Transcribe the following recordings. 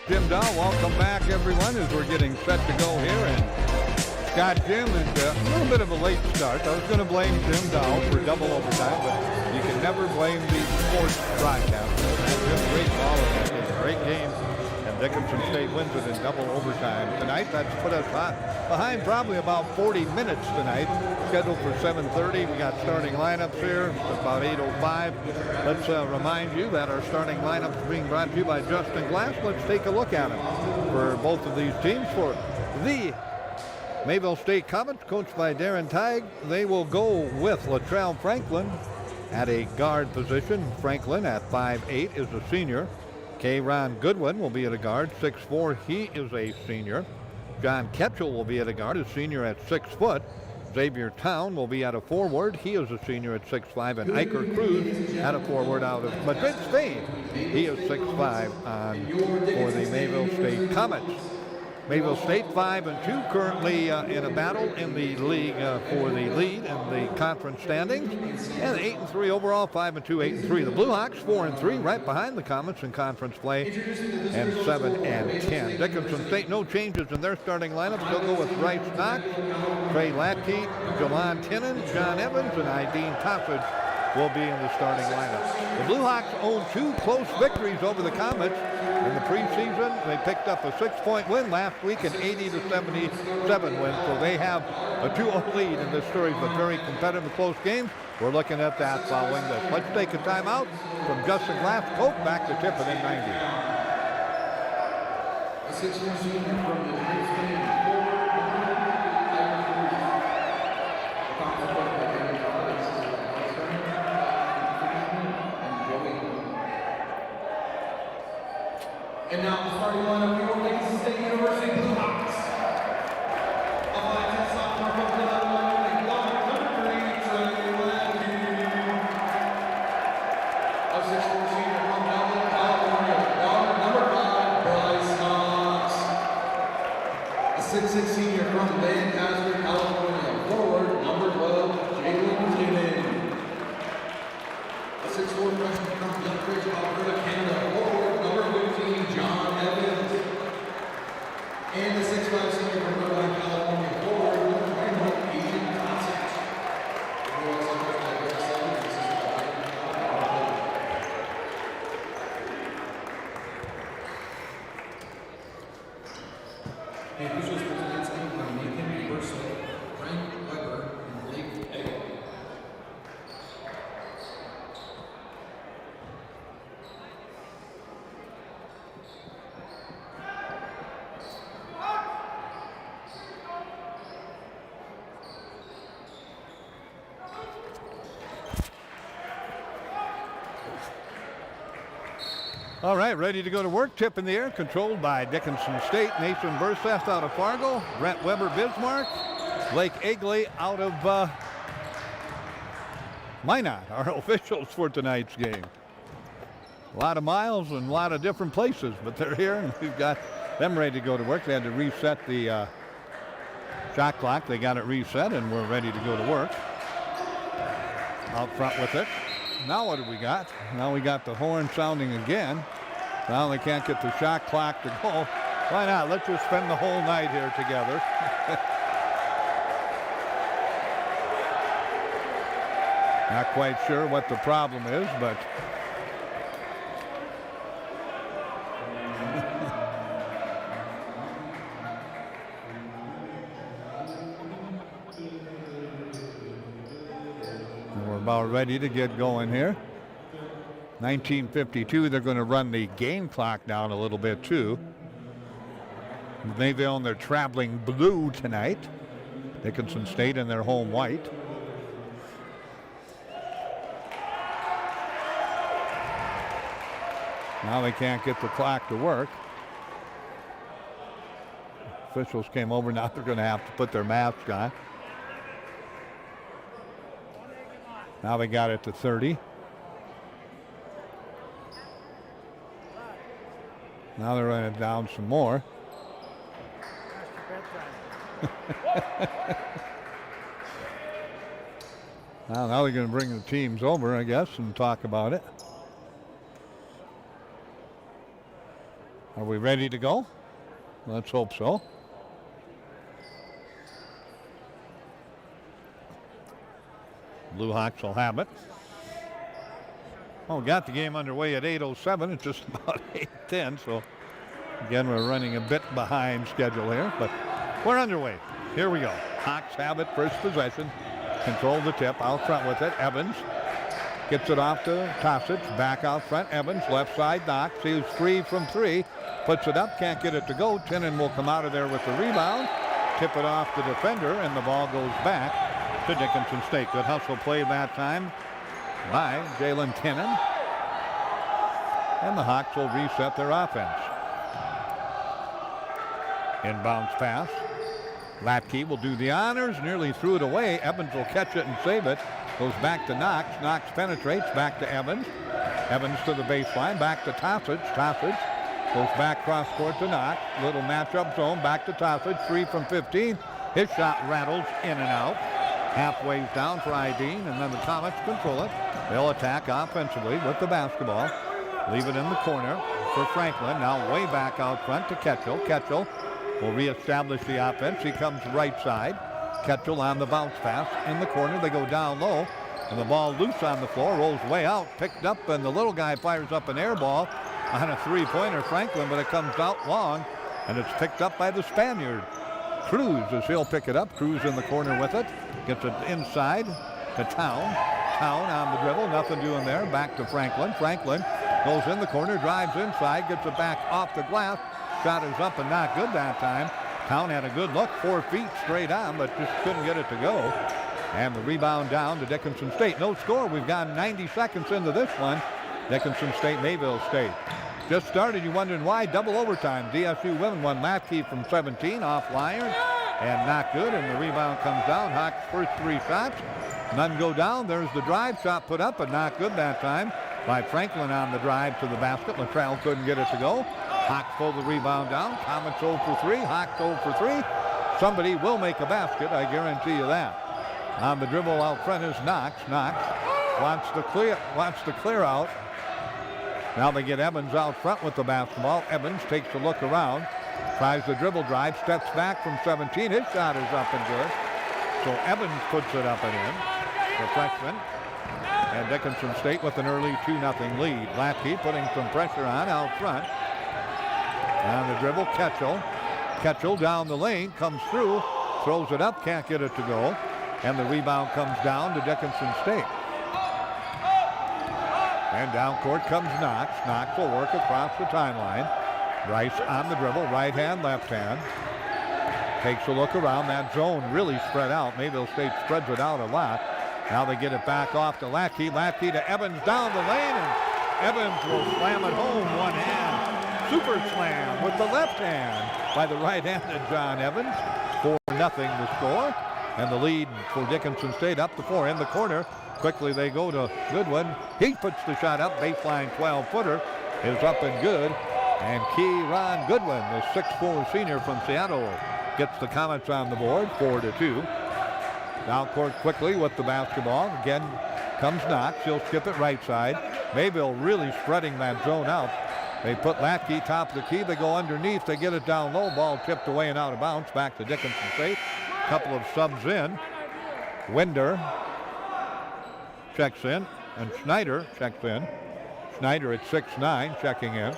Jim Dow, welcome back, everyone, as we're getting set to go here. And Scott Jim, and a little bit of a late start. I was going to blame Jim Dow for double overtime, but you can never blame the sports broadcaster. That's just great ball in that game. Great game. And Dickinson State wins it in double overtime tonight. That's put us behind probably about 40 minutes tonight. Scheduled for 7:30. We got starting lineups here. It's about 8:05. Let's remind you that our starting lineups are being brought to you by Justin Glass. Let's take a look at them for both of these teams. For the Mayville State Comets, coached by Darren Teig, they will go with Latrell Franklin at a guard position. Franklin at 5'8" is a senior. Ron Goodwin will be at a guard, 6'4". He is a senior. John Ketchell will be at a guard, a senior at 6 foot. Xavier Town will be at a forward. He is a senior at 6'5". And Iker Cruz at a forward out of Madrid, Spain. He is 6'5" for the Mayville State Comets. Mayville State 5-2, currently in a battle in the league for the lead in the conference standings, and 8-3 overall, 5-2, 8-3. The Blue Hawks 4-3, right behind the Comets in conference play, and 7-10. Dickinson State, no changes in their starting lineup. They'll go with Bryce Knox, Trey Latke, Jalan Tinnen, John Evans, and Ideen Tossage will be in the starting lineup. The Blue Hawks own 2 close victories over the Comets in the preseason. They picked up a 6-point win last week, an 80-77 win. So they have a 2-0 lead in this series, but very competitive, close games. We're looking at that following this. Let's take a timeout from Justin Glass. Coke back to Tippin in 90. A 6-1 senior from the and now the starting lineup, we will Dickinson State University Blue Hawks. A 5'10" sophomore from the number 3, Trey Latke. A 6'4" senior from Mayville, California, number 5, Bryce Knox. A 6'6" senior from Lancaster, California, forward, number 12, Jalen Tinnen. A 6'4" freshman from Youngridge, Alberta, Canada, forward, number 15, John Evans. And the 6'5" senior from Irvine, California, forward, number 21, Adrian Tossage. And officials for tonight's game are Nathan Burson, Frank Weber, and Blake Eggle. All right, ready to go to work. Tip in the air, controlled by Dickinson State. Nathan Burseth out of Fargo. Brent Weber, Bismarck. Blake Egley out of Minot, our officials for tonight's game. A lot of miles and a lot of different places, but they're here, and we've got them ready to go to work. They had to reset the shot clock. They got it reset, and we're ready to go to work. Out front with it. Now what do we got? Now we got the horn sounding again. Now they can't get the shot clock to go. Why not? Let's just spend the whole night here together. Not quite sure what the problem is, but we're about ready to get going here. 19:52, they're going to run the game clock down a little bit too. Mayville in their traveling blue tonight. Dickinson State in their home white. Now they can't get the clock to work. Officials came over, now they're going to have to put their masks on. Now they got it to 30. Now they're running it down some more. Now they're going to bring the teams over, I guess, and talk about it. Are we ready to go? Let's hope so. Blue Hawks will have it. Oh, got the game underway at 8:07. It's just about 8:10. So again, we're running a bit behind schedule here, but we're underway. Here we go. Hawks have it, first possession. Control the tip, out front with it. Evans gets it off to Tosic. Back out front. Evans, left side, knocks. He was free from three. Puts it up, can't get it to go. Tinnan will come out of there with the rebound. Tip it off the defender, and the ball goes back to Dickinson State. Good hustle play that time by Jalen Tinnan. And the Hawks will reset their offense. Inbounds pass. Latke will do the honors, nearly threw it away. Evans will catch it and save it. Goes back to Knox. Knox penetrates, back to Evans. Evans to the baseline, back to Tosic. Tosic goes back cross court to Knox. Little matchup zone, back to Tosic. 3 from 15. His shot rattles in and out. Halfway down for Ideen, and then the Comets control it. They'll attack offensively with the basketball. Leave it in the corner for Franklin. Now way back out front to Ketchel. Ketchel will reestablish the offense. He comes right side. Ketchel on the bounce pass in the corner. They go down low, and the ball loose on the floor, rolls way out, picked up, and the little guy fires up an air ball on a three-pointer, Franklin, but it comes out long, and it's picked up by the Spaniard. Cruz, as he'll pick it up. Cruz in the corner with it. Gets it inside to Town. Town on the dribble, nothing doing there. Back to Franklin. Franklin goes in the corner, drives inside, gets it back off the glass. Shot is up and not good that time. Town had a good look, 4 feet straight on, but just couldn't get it to go. And the rebound down to Dickinson State. No score. We've gone 90 seconds into this one. Dickinson State, Mayville State. Just started, you wondering why? Double overtime. DSU women won Latke from 17 off Lyons, and not good. And the rebound comes down. Hawks first 3 shots. None go down. There's the drive shot put up, but not good that time by Franklin on the drive to the basket. Latrell couldn't get it to go. Hawks pull the rebound down. Comets 0 for 3. Hawks 0 for 3. Somebody will make a basket, I guarantee you that. On the dribble out front is Knox. Knox wants to clear out. Now they get Evans out front with the basketball. Evans takes a look around, tries the dribble drive, steps back from 17. His shot is up and good. So Evans puts it up and in, the freshman. And Dickinson State with an early 2-0 lead. Latke putting some pressure on out front. On the dribble, Ketchel. Ketchel down the lane, comes through, throws it up, can't get it to go. And the rebound comes down to Dickinson State. And down court comes Knox. Knox will work across the timeline. Bryce on the dribble, right hand, left hand. Takes a look around. That zone really spread out. Mayville State spreads it out a lot. Now they get it back off to Latke. Latke to Evans down the lane, and Evans will slam it home one hand. Super slam with the left hand by the right-handed John Evans. 4-0 the score. And the lead for Dickinson State up to 4 in the corner. Quickly they go to Goodwin. He puts the shot up. Baseline 12-footer is up and good. And Kieran Goodwin, the 6'4 senior from Seattle, gets the Comets on the board, 4-2. Down court quickly with the basketball. Again comes Knox. He'll skip it right side. Mayville really spreading that zone out. They put Latke top of the key. They go underneath. They get it down low. Ball tipped away and out of bounds. Back to Dickinson State. Couple of subs in. Winder checks in, and Schneider checks in. Schneider at 6'9", checking in.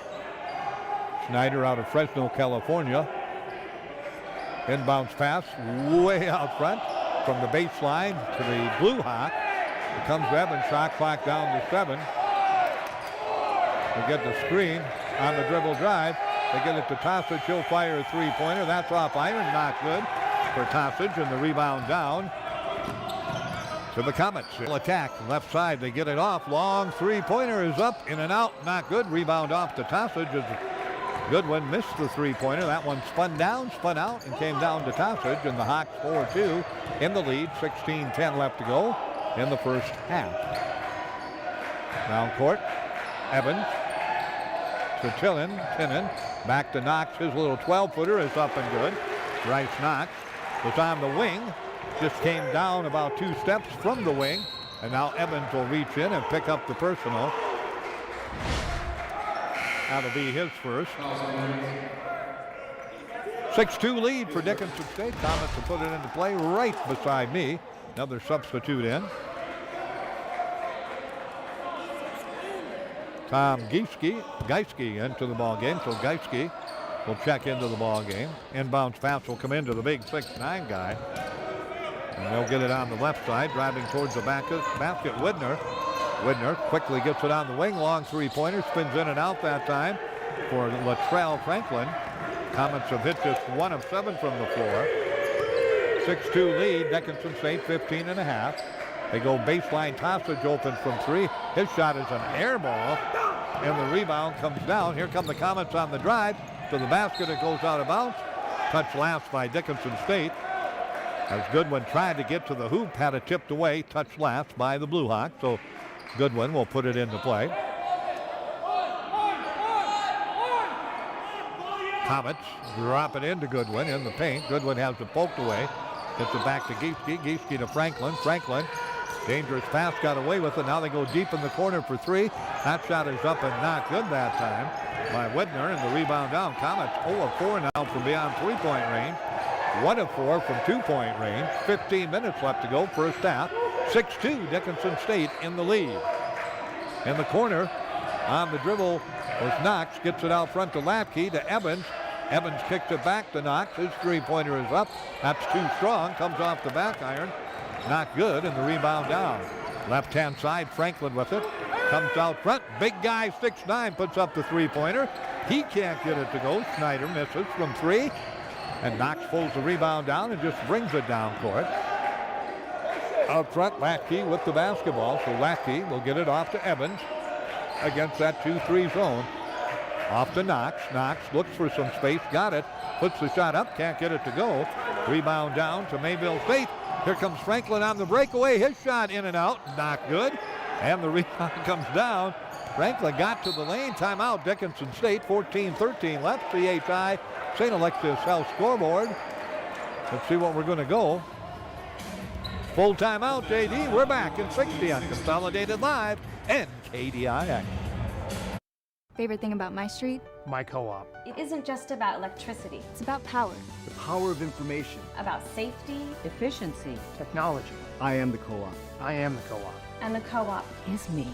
Schneider out of Fresno, California. Inbounds pass way out front from the baseline to the Blue Hawk. Here comes Evans, shot clock down to 7. They get the screen on the dribble drive. They get it to Tosic. He'll fire a three-pointer. That's off iron, not good for Tosic, and the rebound down to the Comets. They'll attack left side. They get it off. Long three-pointer is up, in and out, not good. Rebound off to Tosic as Goodwin missed the three-pointer. That one spun down, spun out, and came down to Tosic, and the Hawks 4-2 in the lead. 16-10 left to go in the first half. Down court, Evans to Tinnan. Back to Knox. His little 12-footer is up and good. Bryce Knox was on the wing. Just came down about 2 steps from the wing. And now Evans will reach in and pick up the personal. That'll be his first. 6-2 lead for Dickinson State. Comets to put it into play right beside me. Another substitute in. Tom Geiske into the ball game. So Geiske will check into the ball game. Inbounds pass will come into the big 6'9" guy. And they'll get it on the left side, driving towards the basket. Widner quickly gets it on the wing. Long three-pointer, spins in and out that time for Latrell Franklin. Comets have hit just 1 of 7 from the floor. 6-2 lead, Dickinson State 15.5. They go baseline. Tossage open from 3. His shot is an air ball, and the rebound comes down. Here come the Comets on the drive to the basket. It goes out of bounds. Touch last by Dickinson State. As Goodwin tried to get to the hoop, had it tipped away. Touch last by the Blue Hawks. So Goodwin will put it into play. Comets drop it into Goodwin in the paint. Goodwin has it poked away. Gets it back to Gieske. Gieske to Franklin. Franklin, dangerous pass, got away with it. Now they go deep in the corner for 3. That shot is up and not good that time by Widner, and the rebound down. Comets 0 of 4 now from beyond 3-point range. 1 of 4 from 2-point range. 15 minutes left to go, first half. 6-2, Dickinson State in the lead. In the corner, on the dribble was Knox. Gets it out front to Latke, to Evans. Evans kicks it back to Knox. His three-pointer is up. That's too strong. Comes off the back iron. Not good, and the rebound down. Left-hand side, Franklin with it. Comes out front. Big guy, 6'9", puts up the three-pointer. He can't get it to go. Snyder misses from 3. And Knox pulls the rebound down and just brings it down court. Out front, Latke with the basketball. So Latke will get it off to Evans against that 2-3 zone. Off to Knox. Knox looks for some space. Got it. Puts the shot up. Can't get it to go. Rebound down to Mayville State. Here comes Franklin on the breakaway. His shot in and out. Not good. And the rebound comes down. Franklin got to the lane. Timeout. Dickinson State. 14-13 left. CHI St. Alexius Health scoreboard. Let's see what we're going to go. Full timeout, JD. We're back in 60 on Consolidated Live and KDIX. Favorite thing about my street? My co-op. It isn't just about electricity. It's about power. The power of information. About safety, efficiency, Technology. I am the co-op. I am the co-op. and the co-op. is me.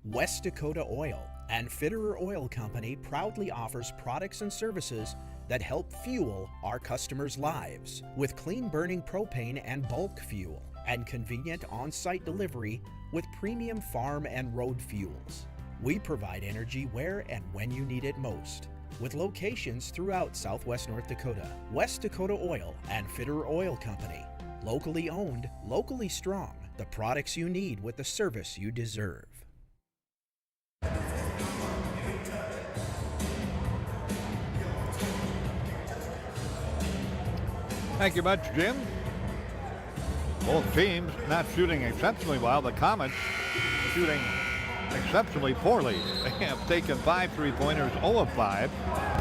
West Dakota Oil and Fitterer Oil Company proudly offers products and services that help fuel our customers' lives with clean burning propane and bulk fuel and convenient on-site delivery with premium farm and road fuels. We provide energy where and when you need it most, with locations throughout Southwest North Dakota. West Dakota Oil and Fitterer Oil Company, locally owned, locally strong, the products you need with the service you deserve. Thank you much, Jim. Both teams not shooting exceptionally well. The Comets shooting exceptionally poorly. They have taken 5 3-pointers, 0 of 5,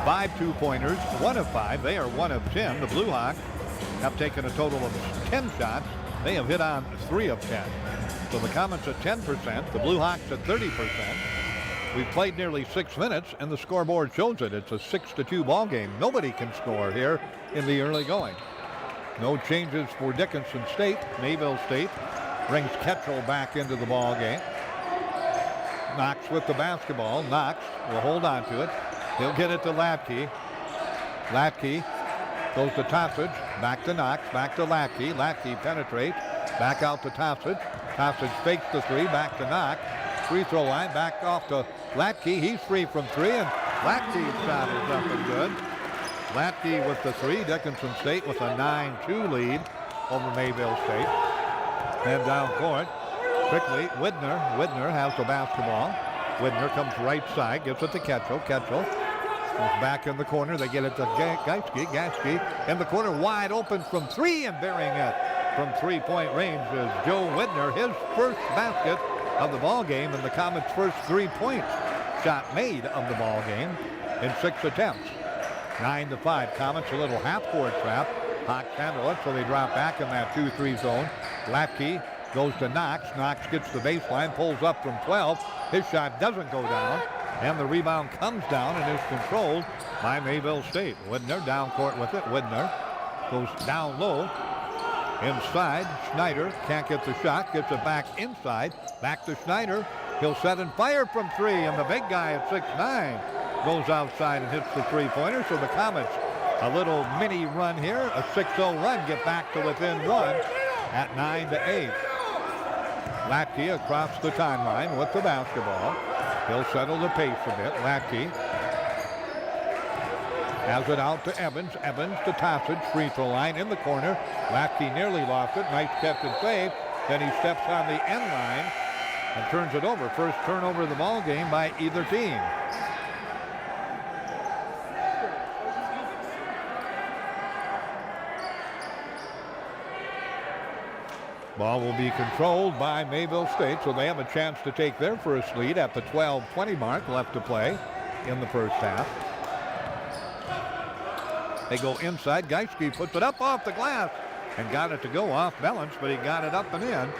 5 2-pointers, 1 of 5. They are 1 of 10. The Blue Hawks have taken a total of 10 shots. They have hit on 3 of 10. So the Comets at 10%, the Blue Hawks at 30%. We've played nearly 6 minutes, and the scoreboard shows it. It's a 6-2 ball game. Nobody can score here in the early going. No changes for Dickinson State. Mayville State brings Ketchel back into the ball game. Knox with the basketball. Knox will hold on to it. He'll get it to Latke. Latke goes to Tossage. Back to Knox. Back to Latke. Latke penetrates. Back out to Tossage. Tossage fakes the 3. Back to Knox. Free throw line. Back off to Latke. He's free from 3. And Latke's shot is up and good. Latke with the 3. Dickinson State with a 9-2 lead over Mayville State. And down court, quickly, Widner. Widner has the basketball. Widner comes right side, gives it to Ketchel. Ketchel is back in the corner. They get it to Geiske. Geiske in the corner, wide open from 3, and burying it from 3-point range is Joe Widner. His first basket of the ball game, and the Comets' first 3-point shot made of the ball game in 6 attempts. 9-5. Comets a little half-court trap. Hawks handle it, so they drop back in that 2-3 zone. Latke Goes to Knox. Knox gets the baseline, pulls up from 12. His shot doesn't go down. And the rebound comes down and is controlled by Mayville State. Widner down court with it. Widner goes down low. Inside, Schneider can't get the shot. Gets it back inside. Back to Schneider. He'll set and fire from 3. And the big guy at 6'9" goes outside and hits the three-pointer. So the Comets, a little mini run here. A 6-0 run. Get back to within 1 at 9-8. Latke across the timeline with the basketball. He'll settle the pace a bit. Latke has it out to Evans. Evans to Tossage. Free throw line in the corner. Latke nearly lost it. Nice catch and save. Then he steps on the end line and turns it over. First turnover of the ball game by either team. Ball will be controlled by Mayville State, so they have a chance to take their first lead at the 12:20 mark left to play in the first half. They go inside. Geiske puts it up off the glass and got it to go off balance, but he got it up and in.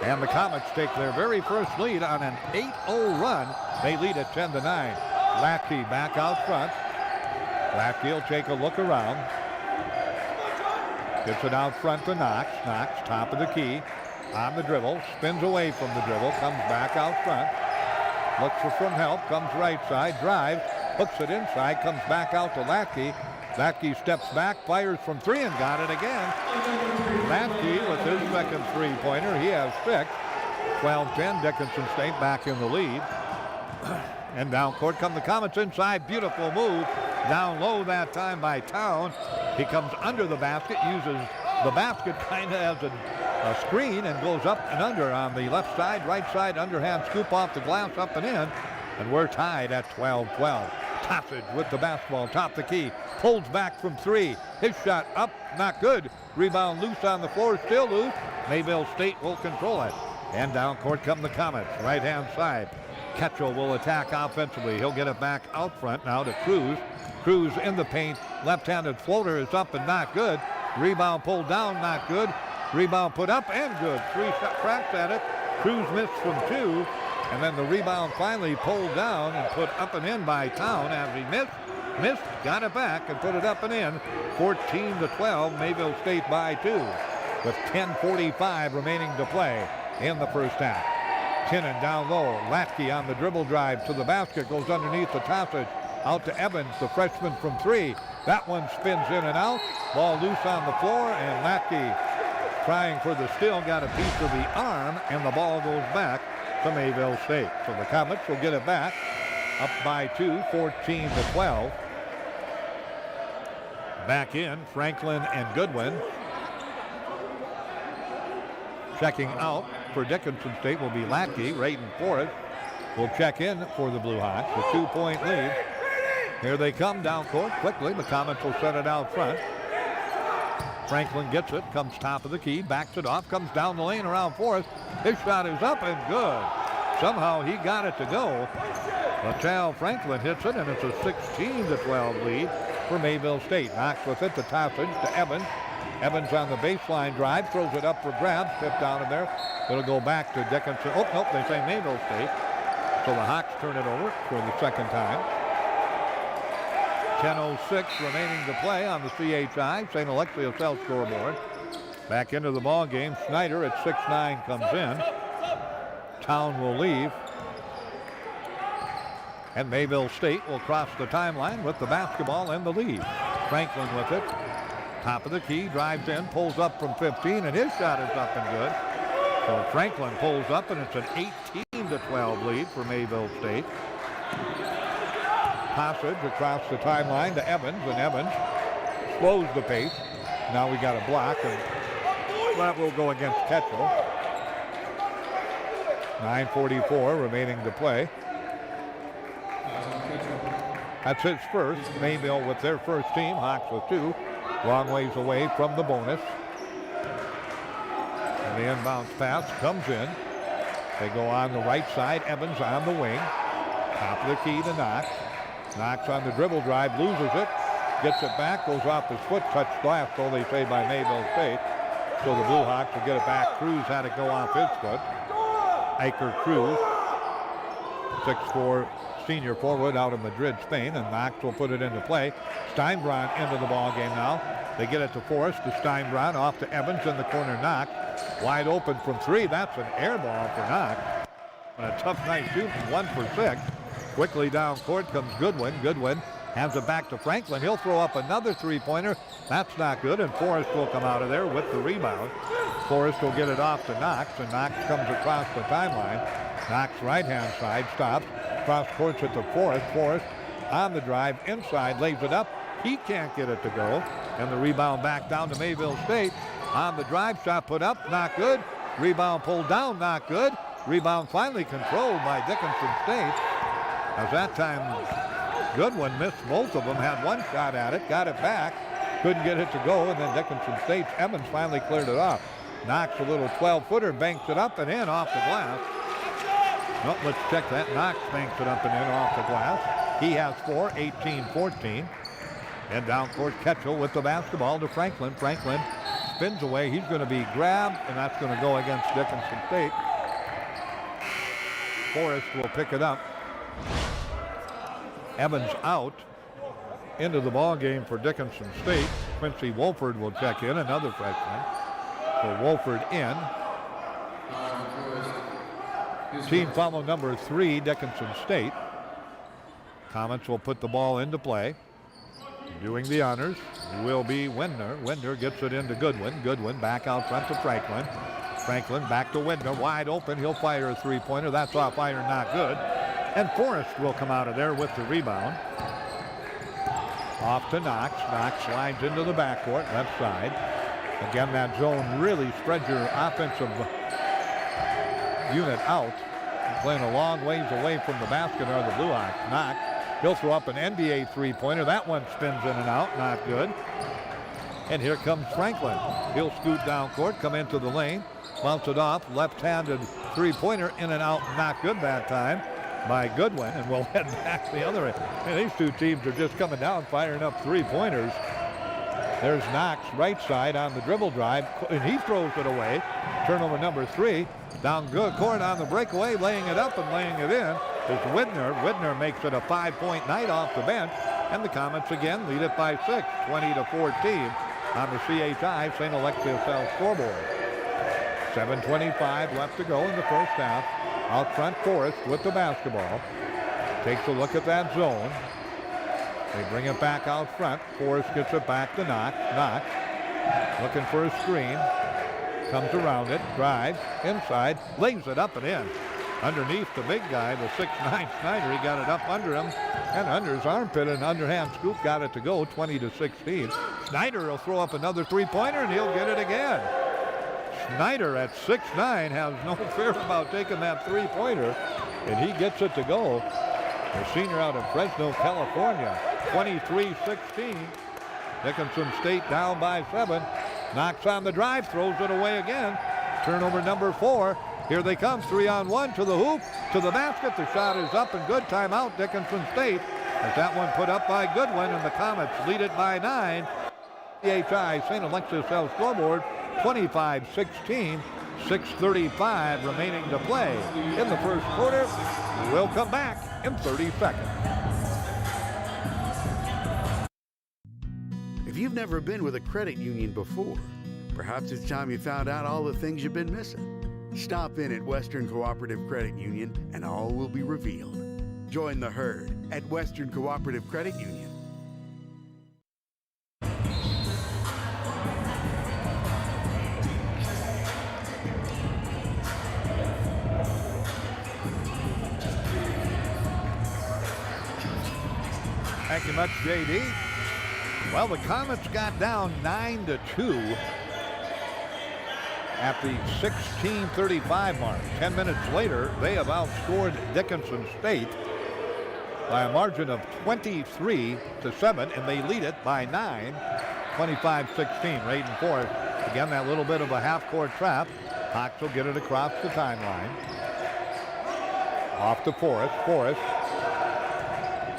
And the Comets take their very first lead on an 8-0 run. They lead at 10-9. Latke back out front. Latke will take a look around. Gets it out front to Knox. Knox, top of the key, on the dribble, spins away from the dribble, comes back out front, looks for some help, comes right side, drives, hooks it inside, comes back out to Latke. Latke steps back, fires from 3 and got it again. Latke with his second three-pointer. He has 6. 12-10, Dickinson State back in the lead. And down court come the Comets inside. Beautiful move. Down low that time by Town. He comes under the basket, uses the basket kind of as a screen and goes up and under on the left side, right side, underhand scoop off the glass, up and in. And we're tied at 12-12. Tossage with the basketball, top the key, pulls back from 3. His shot up, not good. Rebound loose on the floor, still loose. Mayville State will control it. And down court come the Comets, right-hand side. Ketchel will attack offensively. He'll get it back out front now to Cruz. Cruz in the paint. Left-handed floater is up and not good. Rebound pulled down, not good. Rebound put up and good. 3 cracks at it. Cruz missed from 2. And then the rebound finally pulled down and put up and in by Town as he missed, got it back and put it up and in. 14-12, Mayville State by 2 with 10:45 remaining to play in the first half. Kinnan down low. Latke on the dribble drive to the basket, goes underneath the Tossage. Out to Evans, the freshman from 3. That one spins in and out. Ball loose on the floor, and Latke trying for the steal, got a piece of the arm, and the ball goes back to Mayville State. So the Comets will get it back, up by 2, 14-12. Back in, Franklin and Goodwin. Checking out for Dickinson State will be Latke. Rayton Forrest will check in for the Blue Hawks. A 2-point lead. Here they come down court quickly. The Comets will set it out front. Franklin gets it, comes top of the key, backs it off, comes down the lane around Forrest. His shot is up and good. Somehow he got it to go. Latal Franklin hits it, and it's a 16-12 lead for Mayville State. Knox with it to Tossage to Evans. Evans on the baseline drive, throws it up for grabs, tipped down in there. It'll go back to Dickinson. Oh, nope, they say Mayville State. So the Hawks turn it over for the second time. 10:06 remaining to play on the CHI St. Alexius South scoreboard. Back into the ball game. Schneider at 6'9" comes in. Town will leave. And Mayville State will cross the timeline with the basketball in the lead. Franklin with it. Top of the key, drives in, pulls up from 15, and his shot is up and good. So Franklin pulls up, and it's an 18-12 lead for Mayville State. Passage across the timeline to Evans, and Evans slows the pace. Now we got a block, and that will go against Ketchel. 9:44 remaining to play. That's his first. Mayville with their first team, Hawks with 2. Long ways away from the bonus. And the inbounds pass comes in. They go on the right side. Evans on the wing. Top of the key to Knox. Knox on the dribble drive, loses it. Gets it back, goes off his foot, touched glass, so they say by Mayville State. So the Blue Hawks will get it back. Cruz had it go off his foot. Iker Cruz, 6'4" senior forward out of Madrid, Spain, and Knox will put it into play. Steinbronn into the ball game now. They get it to Forrest, to Steinbronn, off to Evans in the corner. Knox wide open from three. That's an air ball for Knox. And a tough night shooting, 1 for 6. Quickly down court comes Goodwin. Goodwin hands it back to Franklin. He'll throw up another three-pointer. That's not good, and Forrest will come out of there with the rebound. Forrest will get it off to Knox, and Knox comes across the timeline. Knox right-hand side stops. Cross courts it to Forrest. Forrest on the drive inside, lays it up. He can't get it to go. And the rebound back down to Mayville State. On the drive, shot put up, not good. Rebound pulled down, not good. Rebound finally controlled by Dickinson State. As that time, Goodwin missed both of them, had one shot at it, got it back, couldn't get it to go, and then Dickinson State's Evans finally cleared it off. Knox, a little 12-footer, banks it up and in off the glass. Well, let's check that. Knox banks it up and in off the glass. He has 4, 18-14. And down court, Ketchel with the basketball to Franklin. Franklin spins away. He's going to be grabbed, and that's going to go against Dickinson State. Forrest will pick it up. Evans out. Into the ball game for Dickinson State. Quincy Wolford will check in, another freshman. So Wolford in. Team foul number 3, Dickinson State. Comets will put the ball into play. Doing the honors will be Windner. Windner gets it into Goodwin. Goodwin back out front to Franklin. Franklin back to Windner, wide open. He'll fire a three-pointer. That's off iron, not good. And Forrest will come out of there with the rebound. Off to Knox. Knox slides into the backcourt, left side. Again, that zone really spreads your offensive unit out. Playing a long ways away from the basket are the Blue Hawks. Knox, he'll throw up an NBA three-pointer. That one spins in and out, not good. And here comes Franklin. He'll scoot down court, come into the lane, bounce it off, left-handed three-pointer, in and out, not good that time by Goodwin, and we'll head back the other end. Man, these two teams are just coming down, firing up three-pointers. There's Knox, right side on the dribble drive, and he throws it away. Turnover number 3. Down good court on the breakaway, laying it up and laying it in is Widner. Widner makes it a 5-point night off the bench, and the Comets again lead it by 6, 20-14 on the CHI St. Alexius South scoreboard. 7:25 left to go in the first half. Out front, Forrest with the basketball. Takes a look at that zone. They bring it back out front. Forrest gets it back to Knox. Knox looking for a screen. Comes around it, drives, inside, lays it up and in. Underneath the big guy, the 6'9" Snyder, he got it up under him, and under his armpit, an underhand scoop got it to go, 20-16. Snyder will throw up another three-pointer, and he'll get it again. Snyder at 6'9" has no fear about taking that three-pointer, and he gets it to go. The senior out of Fresno, California, 23-16. Dickinson State down by 7. Knocks on the drive, throws it away again. Turnover number 4. Here they come, 3-on-1 to the hoop, to the basket. The shot is up and good. Timeout, Dickinson State. As that one put up by Goodwin, and the Comets lead it by 9. CHI St. Alexius South scoreboard, 25-16. 6:35 remaining to play in the first quarter. We'll come back in 30 seconds. If you've never been with a credit union before, perhaps it's time you found out all the things you've been missing. Stop in at Western Cooperative Credit Union and all will be revealed. Join the herd at Western Cooperative Credit Union. Thank you much, JD. Well, the Comets got down 9-2 at the 16:35 mark. 10 minutes later, they have outscored Dickinson State by a margin of 23-7, and they lead it by 9, 25-16. Raiden Forrest, again, that little bit of a half-court trap. Hawks will get it across the timeline. Off to Forrest. Forrest.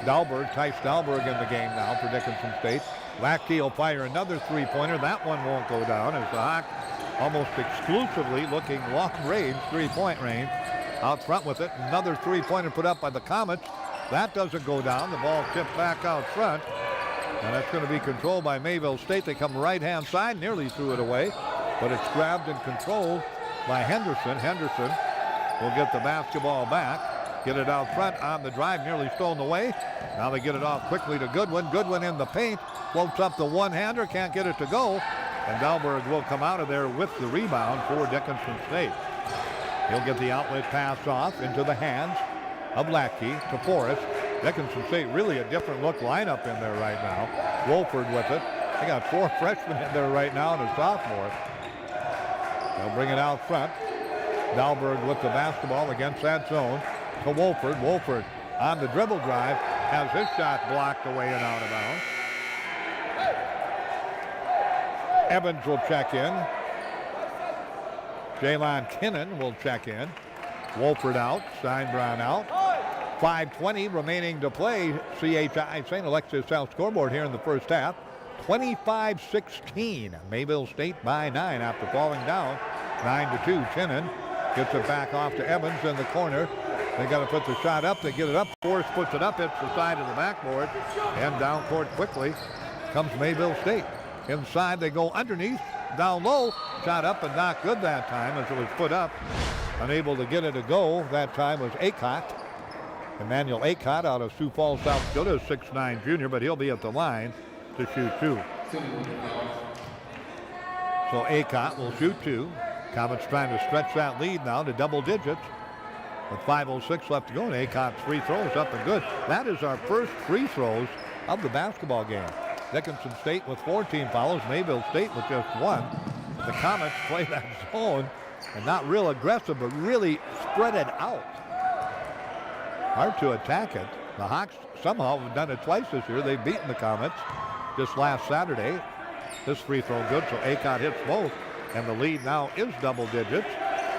Dahlberg, Tice Dahlberg in the game now for Dickinson State. Lackey will fire another three-pointer. That one won't go down as the Hawks almost exclusively looking long range, three-point range. Out front with it. Another three-pointer put up by the Comets. That doesn't go down. The ball tipped back out front. And that's going to be controlled by Mayville State. They come right-hand side, nearly threw it away. But it's grabbed and controlled by Henderson. Henderson will get the basketball back. Get it out front on the drive, nearly stolen away. Now they get it off quickly to Goodwin. Goodwin in the paint. Floats up the one-hander, can't get it to go. And Dahlberg will come out of there with the rebound for Dickinson State. He'll get the outlet pass off into the hands of Lackey to Forrest. Dickinson State really a different look lineup in there right now. Wolford with it. They got 4 freshmen in there right now and a sophomore. They'll bring it out front. Dahlberg with the basketball against that zone to Wolford. Wolford on the dribble drive has his shot blocked away and out of bounds. Evans will check in. Jalon Kinnan will check in. Wolford out. Steinbron out. 5:20 remaining to play. CHI St. Alexius South scoreboard here in the first half. 25-16. Mayville State by 9 after falling down 9-2. Kinnan gets it back off to Evans in the corner. They got to put the shot up. They get it up. Forrest puts it up. Hits the side of the backboard. And down court quickly comes Mayville State. Inside they go underneath. Down low. Shot up and not good that time as it was put up. Unable to get it to go. That time was Acott. Emmanuel Acott out of Sioux Falls, South Dakota, 6'9" junior, but he'll be at the line to shoot 2. So Acott will shoot 2. Comets trying to stretch that lead now to double digits. With 5:06 left to go, and Acott's free throws up and good. That is our first free throws of the basketball game. Dickinson State with 14 fouls, Mayville State with just 1. The Comets play that zone and not real aggressive, but really spread it out. Hard to attack it. The Hawks somehow have done it twice this year. They've beaten the Comets just last Saturday. This free throw good, so Acott hits both. And the lead now is double digits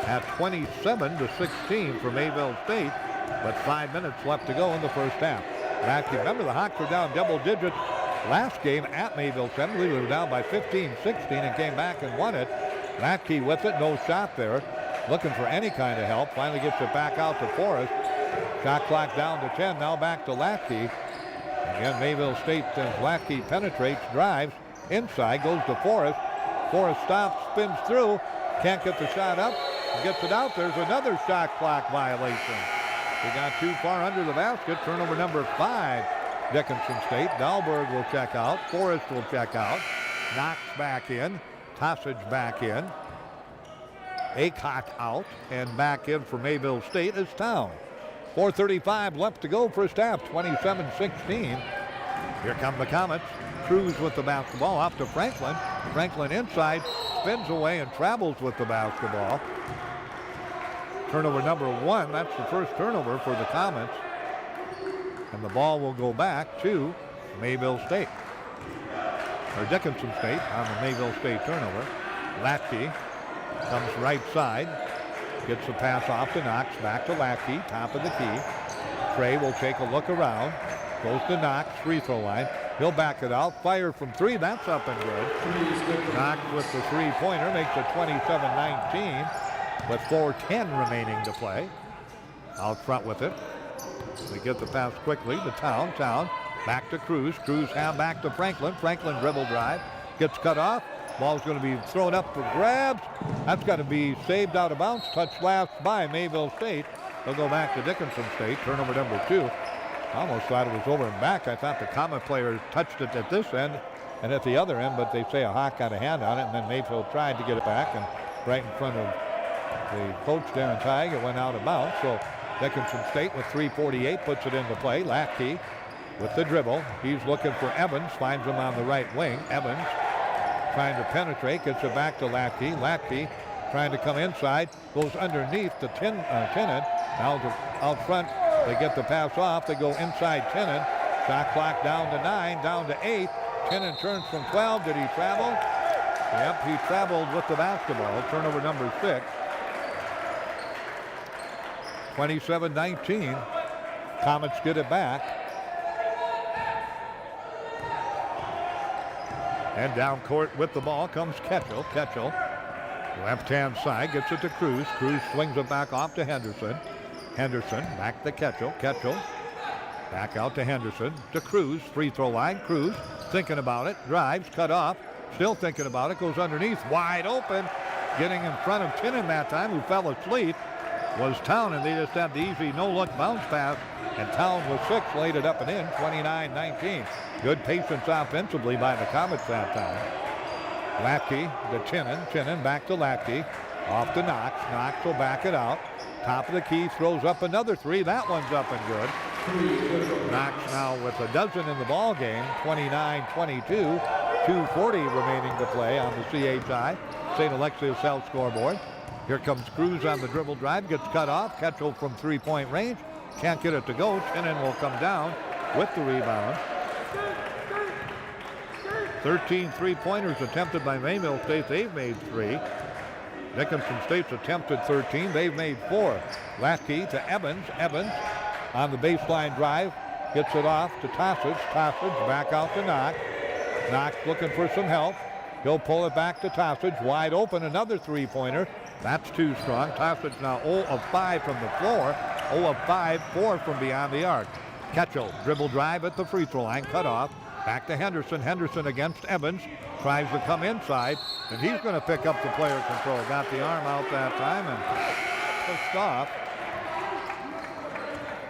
at 27-16 for Mayville State. But 5 minutes left to go in the first half. Lackey, remember the Hawks were down double digits last game at Mayville State. They were down by 15-16 and came back and won it. Lackey with it, no shot there. Looking for any kind of help. Finally gets it back out to Forrest. Shot clock down to 10. Now back to Lackey. Again, Mayville State, as Lackey penetrates, drives inside, goes to Forrest. Forrest stops, spins through, can't get the shot up, gets it out. There's another shot clock violation. They got too far under the basket. Turnover number 5, Dickinson State. Dahlberg will check out. Forrest will check out. Knox back in. Tossage back in. Acott out. And back in for Mayville State is Town. 4:35 left to go first half, 27-16. Here come the Comets. Cruz with the basketball off to Franklin. Franklin inside, spins away and travels with the basketball. Turnover number 1, that's the first turnover for the Comets. And the ball will go back to Mayville State. Or Dickinson State on the Mayville State turnover. Lackey comes right side. Gets the pass off to Knox, back to Lackey, top of the key. Trey will take a look around. Goes to Knox, free throw line. He'll back it out. Fire from 3, that's up and good. Knox with the three-pointer makes it 27-19 with 4:10 remaining to play. Out front with it. They get the pass quickly to Town. Town back to Cruz. Cruz hand back to Franklin. Franklin dribble drive. Gets cut off. Ball's going to be thrown up for grabs. That's got to be saved out of bounds. Touched last by Mayville State. They'll go back to Dickinson State. Turnover number 2. I almost thought it was over and back. I thought the Comet player touched it at this end and at the other end, but they say a Hawk got a hand on it, and then Mayfield tried to get it back, and right in front of the coach, Darren Tighe, it went out of bounds. So Dickinson State with 3:48 puts it into play. Lackey with the dribble. He's looking for Evans. Finds him on the right wing. Evans trying to penetrate, gets it back to Lackey. Lackey trying to come inside, goes underneath to Tinnan. Now out front, they get the pass off. They go inside Tinnan. Shot clock down to 9, down to 8. Tinnan turns from 12. Did he travel? Yep, he traveled with the basketball. Turnover number 6. 27-19. Comets get it back. And down court with the ball comes Ketchel. Ketchel Left-hand side, gets it to Cruz. Cruz swings it back off to Henderson. Henderson back to Ketchel. Ketchel back out to Henderson. To Cruz, free throw line. Cruz thinking about it, drives, cut off. Still thinking about it, goes underneath, wide open. Getting in front of Tinnen that time, who fell asleep, was Town, and they just had the easy no-look bounce pass, and Town with 6 laid it up and in, 29-19. Good patience offensively by the Comets that time. Lackey to Tinnen. Tinnen back to Lackey. Off to Knox. Knox will back it out. Top of the key, throws up another 3. That one's up and good. Knox now with a dozen in the ball game, 29-22. 2:40 remaining to play on the CHI St. Alexius Health scoreboard. Here comes Cruz on the dribble drive, gets cut off. Ketchel from 3-point range, can't get it to go. Tinnen will come down with the rebound. 13 3-pointers attempted by Mayville State. They've made 3. Dickinson State's attempted 13. They've made 4. Lackey to Evans. Evans on the baseline drive, gets it off to Tossage. Tossage back out to Knox. Knox looking for some help. He'll pull it back to Tossage. Wide open, another 3-pointer. That's too strong. Tossage now 0 of 5 from the floor. 0 of 5, 4 from beyond the arc. Ketchel, dribble drive at the free throw line, cut off. Back to Henderson. Henderson against Evans. Tries to come inside, and he's going to pick up the player control. Got the arm out that time and pushed off.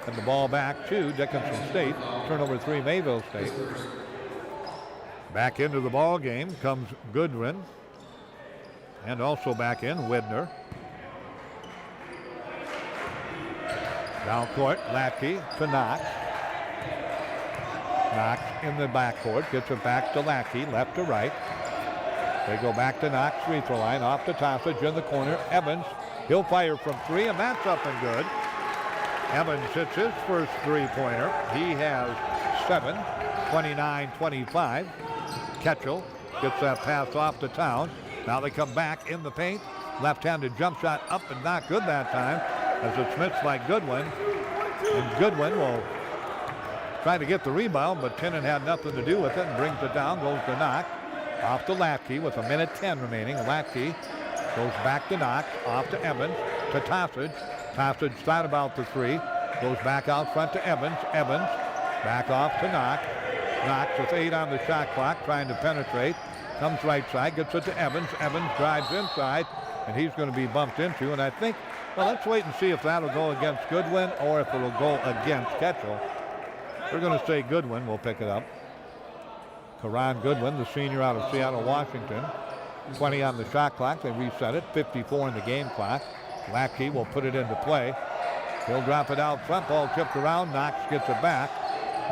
And the ball back to Dickinson State. Turnover 3, Mayville State. Back into the ball game comes Goodwin. And also back in Widner. Down court, Lackey to Knox. Knox in the backcourt, gets it back to Lackey, left to right. They go back to Knox, free throw line, off to Tossage in the corner. Evans, he'll fire from 3, and that's up and good. Evans hits his first 3-pointer. He has 7, 29-25. Ketchel gets that pass off to Town. Now they come back in the paint. Left-handed jump shot up and not good that time, as it's missed by Goodwin. And Goodwin will try to get the rebound, but Tinnen had nothing to do with it and brings it down, goes to Knox. Off to Lackey with 1:10 remaining. Lackey goes back to Knox, off to Evans, to Tossage. Tossage thought about the 3, goes back out front to Evans. Evans back off to Knox. Knox with 8 on the shot clock, trying to penetrate. Comes right side, gets it to Evans. Evans drives inside, and he's going to be bumped into. And I think, well, let's wait and see if that'll go against Goodwin or if it'll go against Ketchel. We're going to say Goodwin will pick it up. Karan Goodwin, the senior out of Seattle, Washington. 20 on the shot clock. They reset it. 54 in the game clock. Lackey will put it into play. He'll drop it out front. Ball tipped around. Knox gets it back.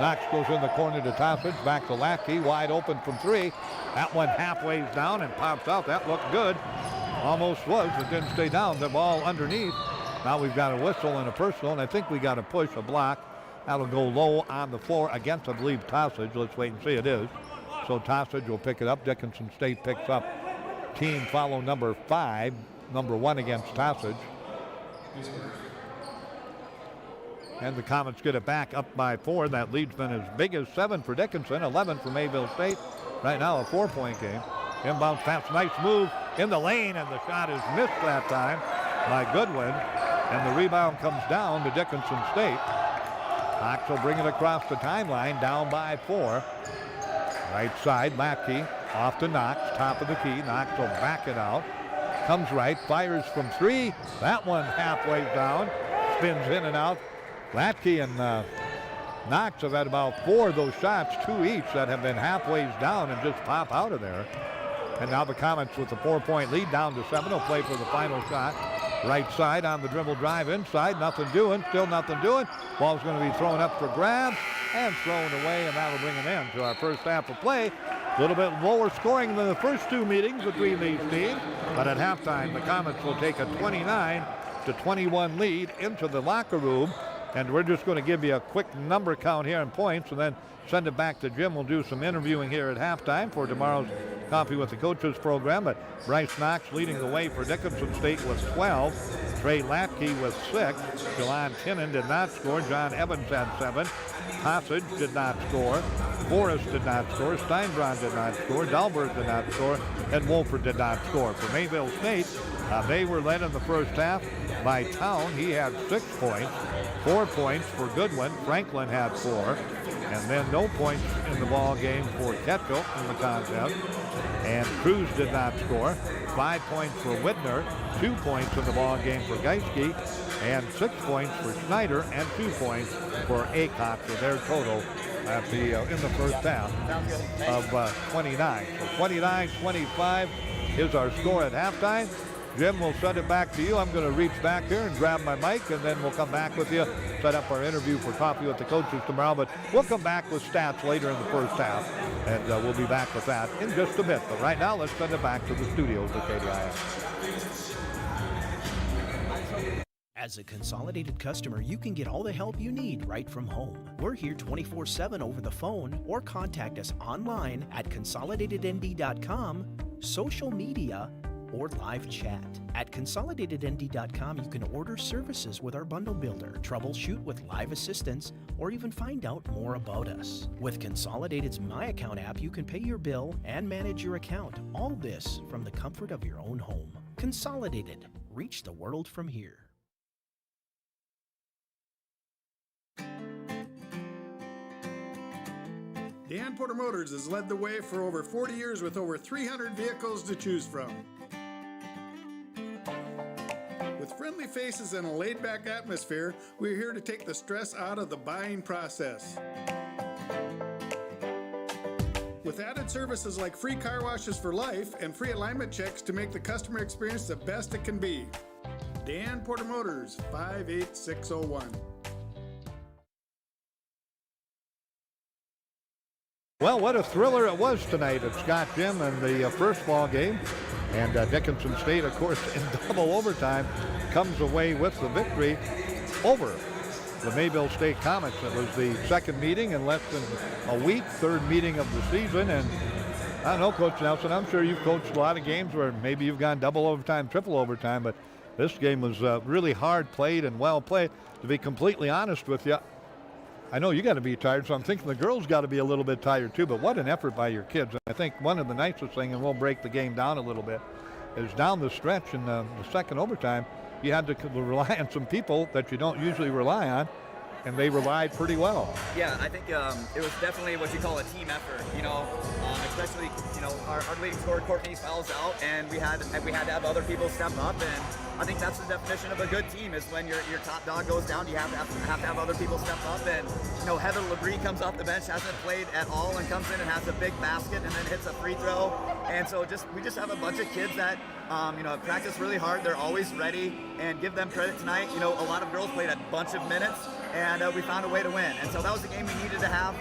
Knox goes in the corner to Tossage. Back to Lackey. Wide open from 3. That one halfway down and pops out. That looked good. Almost was, but didn't stay down. The ball underneath. Now we've got a whistle and a personal, and I think we got a push, a block. That'll go low on the floor against, I believe, Tossage. Let's wait and see. It is. So Tossage will pick it up. Dickinson State picks up team foul number 5, number 1 against Tossage. And the Comets get it back up by 4. That lead's been as big as 7 for Dickinson, 11 for Mayville State. Right now a 4-point game. Inbound pass, nice move in the lane, and the shot is missed that time by Goodwin. And the rebound comes down to Dickinson State. Knox will bring it across the timeline, down by 4. Right side, Lackey off to Knox, top of the key. Knox will back it out. Comes right, fires from 3. That one halfway down, spins in and out. Lackey and Knox have had about 4 of those shots, 2 each, that have been halfway down and just pop out of there. And now the Comets with a 4-point lead, down to 7. Will play for the final shot. Right side on the dribble drive inside. Nothing doing. Still nothing doing. Ball's going to be thrown up for grabs and thrown away, and that'll bring an end to our first half of play. A little bit lower scoring than the first 2 meetings between these teams. But at halftime, the Comets will take a 29-21 lead into the locker room. And we're just going to give you a quick number count here in points and then send it back to Jim. We'll do some interviewing here at halftime for tomorrow's Coffee with the Coaches program. But Bryce Knox leading the way for Dickinson State with 12. Trey Lapke with 6. Jelon Tinnen did not score. John Evans had 7. Tossage did not score. Forrest did not score. Steinbronn did not score. Dahlberg did not score. And Wolford did not score. For Mayville State, they were led in the first half by Town. He had 6 points. 4 points for Goodwin. Franklin had 4. And then no points in the ball game for Ketchel in the contest. And Cruz did not score. 5 points for Whitner. 2 points in the ball game for Geiske. And 6 points for Schneider. And 2 points for Aycock for their total at the in the first half of 29. So 29-25 is our score at halftime. Jim, we'll send it back to you. I'm going to reach back here and grab my mic, and then we'll come back with you, set up our interview for Coffee with the Coaches tomorrow. But we'll come back with stats later in the first half, and we'll be back with that in just a bit. But right now, let's send it back to the studios at KDIS. As a Consolidated customer, you can get all the help you need right from home. We're here 24/7 over the phone or contact us online at consolidatednd.com, social media, or live chat. At consolidatednd.com, you can order services with our bundle builder, troubleshoot with live assistance, or even find out more about us. With Consolidated's My Account app, you can pay your bill and manage your account. All this from the comfort of your own home. Consolidated. Reach the world from here. Dan Porter Motors has led the way for over 40 years with over 300 vehicles to choose from. With friendly faces and a laid-back atmosphere, we're here to take the stress out of the buying process. With added services like free car washes for life and free alignment checks to make the customer experience the best it can be. Dan Porter Motors, 58601. Well, what a thriller it was tonight at Scott Gym in the first ball game. And Dickinson State, of course, in double overtime, comes away with the victory over the Mayville State Comets. It was the second meeting in less than a week, third meeting of the season. And I don't know, Coach Nelson, I'm sure you've coached a lot of games where maybe you've gone double overtime, triple overtime, but this game was really hard played and well played. To be completely honest with you, I know you got to be tired, so I'm thinking the girls got to be a little bit tired too, but what an effort by your kids. I think one of the nicest things, and we'll break the game down a little bit, is down the stretch in the second overtime, you had to rely on some people that you don't usually rely on, and they relied pretty well. Yeah, I think it was definitely what you call a team effort, especially, our leading scorer, Courtney, fouls out, and we had to have other people step up, and I think that's the definition of a good team, is when your top dog goes down, you have to have other people step up, and, Heather Labrie comes off the bench, hasn't played at all, and comes in and has a big basket, and then hits a free throw, and so we just have a bunch of kids that, practice really hard, they're always ready, and give them credit tonight. A lot of girls played a bunch of minutes, and we found a way to win, and so that was the game we needed to have.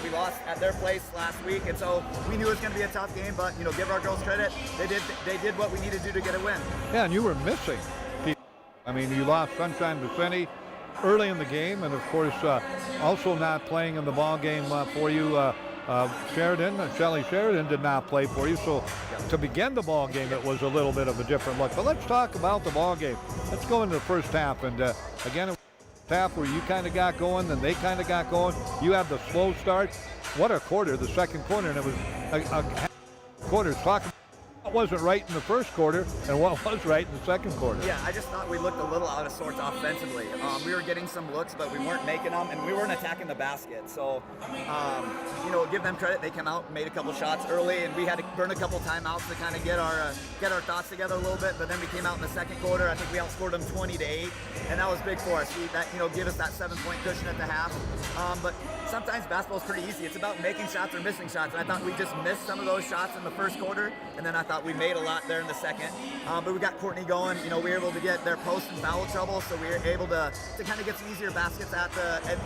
We lost at their place last week, and so we knew it was going to be a tough game, but, give our girls credit, they did what we needed to do to get a win. Yeah, and you were missing people. I mean, you lost Sunshine Vicente early in the game, and of course, also not playing in the ball game for you, Shelly Sheridan did not play for you. So to begin the ball game, it was a little bit of a different look. But let's talk about the ball game. Let's go into the first half, and again, it was a half where you kind of got going, then they kind of got going. You had the slow start. What a quarter, the second quarter, and it was a quarter. Talk about what wasn't right in the first quarter and what was right in the second quarter. Yeah, I just thought we looked a little out of sorts offensively. We were getting some looks, but we weren't making them, and we weren't attacking the basket. So, give them credit. They came out and made a couple shots early, and we had to burn a couple timeouts to kind of get our thoughts together a little bit. But then we came out in the second quarter. I think we outscored them 20-8, and that was big for us. Give us that 7-point cushion at the half. But sometimes basketball is pretty easy. It's about making shots or missing shots. And I thought we just missed some of those shots in the first quarter, and then I thought we made a lot there in the second. But we got Courtney going. We were able to get their post and foul trouble, so we were able to kind of get some easier baskets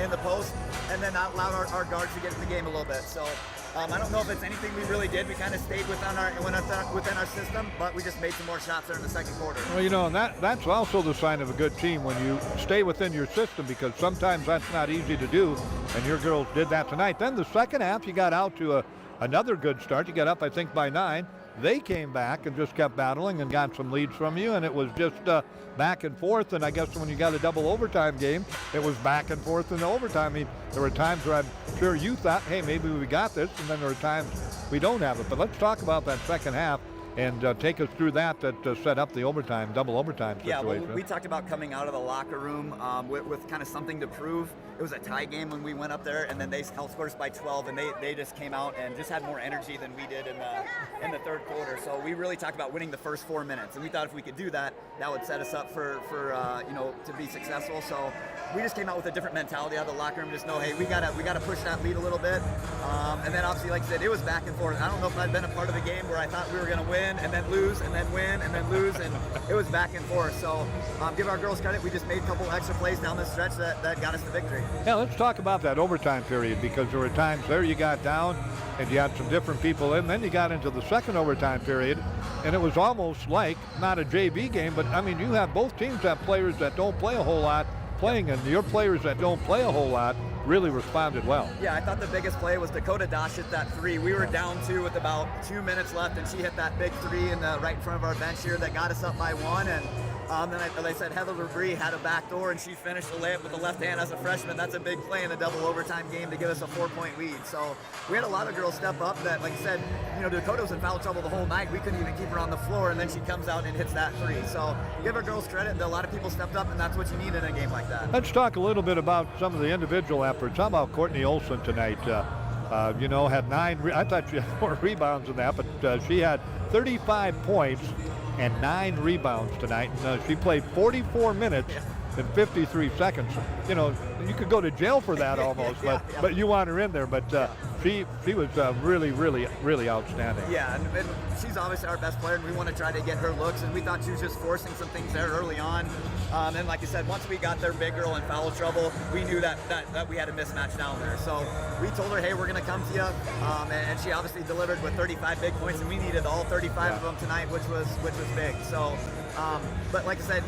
in the post, and then allow our guards to get in the game a little bit. So I don't know if it's anything we really did. We kind of stayed within our system, but we just made some more shots there in the second quarter. Well, and that's also the sign of a good team, when you stay within your system, because sometimes that's not easy to do, and your girls did that tonight. Then the second half, you got out to another good start. You got up, I think, by 9. they came back and just kept battling and got some leads from you, and it was just back and forth. And I guess when you got a double overtime game, it was back and forth in the overtime. I mean, there were times where I'm sure you thought, hey, maybe we got this, and then there were times we don't have it. But let's talk about that second half and take us through that set up the overtime, double overtime situation. Yeah, well, we talked about coming out of the locker room with kind of something to prove. It was a tie game when we went up there, and then they outscored us by 12, and they just came out and just had more energy than we did in the third quarter. So we really talked about winning the first 4 minutes, and we thought if we could do that, that would set us up for to be successful. So we just came out with a different mentality out of the locker room. Just know, hey, we gotta push that lead a little bit, and then obviously, like I said, it was back and forth. I don't know if I'd been a part of a game where I thought we were gonna win and then lose and then win and then lose, and it was back and forth. So give our girls credit. We just made a couple extra plays down the stretch that got us the victory. Yeah, let's talk about that overtime period, because there were times there you got down and you had some different people in. Then you got into the second overtime period, and it was almost like not a JV game, but I mean, you have both teams have players that don't play a whole lot playing, and your players that don't play a whole lot really responded well. Yeah, I thought the biggest play was Dakota Dosh hit that three. We were down 2 with about 2 minutes left, and she hit that big three right in front of our bench here that got us up by 1. And then, as I said, Heather Labrie had a back door, and she finished the layup with the left hand as a freshman. That's a big play in a double overtime game to give us a 4-point lead. So we had a lot of girls step up that, like I said, Dakota was in foul trouble the whole night. We couldn't even keep her on the floor, and then she comes out and hits that three. So give our girls credit. A lot of people stepped up, and that's what you need in a game like that. Let's talk a little bit about some of the individual efforts. How about Courtney Olson tonight? Had 9, I thought she had more rebounds than that, but she had 35 points and 9 rebounds tonight. And she played 44 minutes in 53 seconds. You could go to jail for that almost, but you want her in there. But she was really, really, really outstanding. Yeah, and she's obviously our best player, and we want to try to get her looks, and we thought she was just forcing some things there early on. And like you said, once we got their big girl in foul trouble, we knew that we had a mismatch down there. So we told her, hey, we're going to come to you, and she obviously delivered with 35 big points, and we needed all 35 of them tonight, which was big. So, but like I said,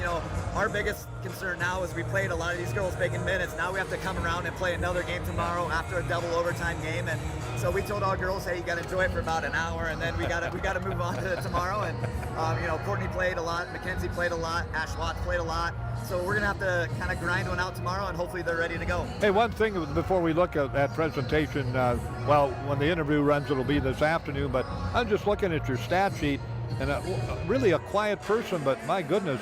our biggest concern now is we played a lot of these girls big in minutes. Now we have to come around and play another game tomorrow after a double overtime game, and so we told our girls, hey, you got to enjoy it for about an hour, and then we got to move on to tomorrow. And Courtney played a lot, Mackenzie played a lot, Ash Watts played a lot. So we're gonna have to kind of grind one out tomorrow, and hopefully they're ready to go. Hey, one thing before we look at that presentation, when the interview runs, it'll be this afternoon. But I'm just looking at your stat sheet, and really a quiet person, but my goodness.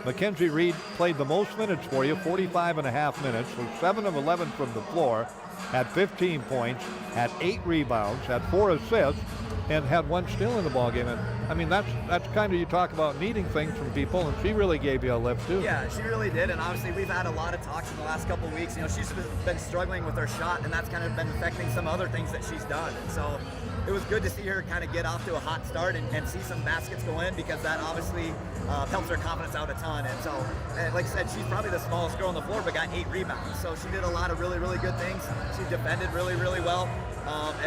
Mackenzie Reed played the most minutes for you, 45.5 minutes, was 7 of 11 from the floor, had 15 points, had 8 rebounds, had 4 assists, and had 1 steal in the ballgame. And I mean, that's kind of, you talk about needing things from people, and she really gave you a lift too. Yeah, she really did, and obviously we've had a lot of talks in the last couple of weeks. She's been struggling with her shot, and that's kind of been affecting some other things that she's done. And so it was good to see her kind of get off to a hot start and see some baskets go in, because that obviously helps her confidence out a ton. And so, like I said, she's probably the smallest girl on the floor, but got 8 rebounds. So she did a lot of really, really good things. She defended really, really well,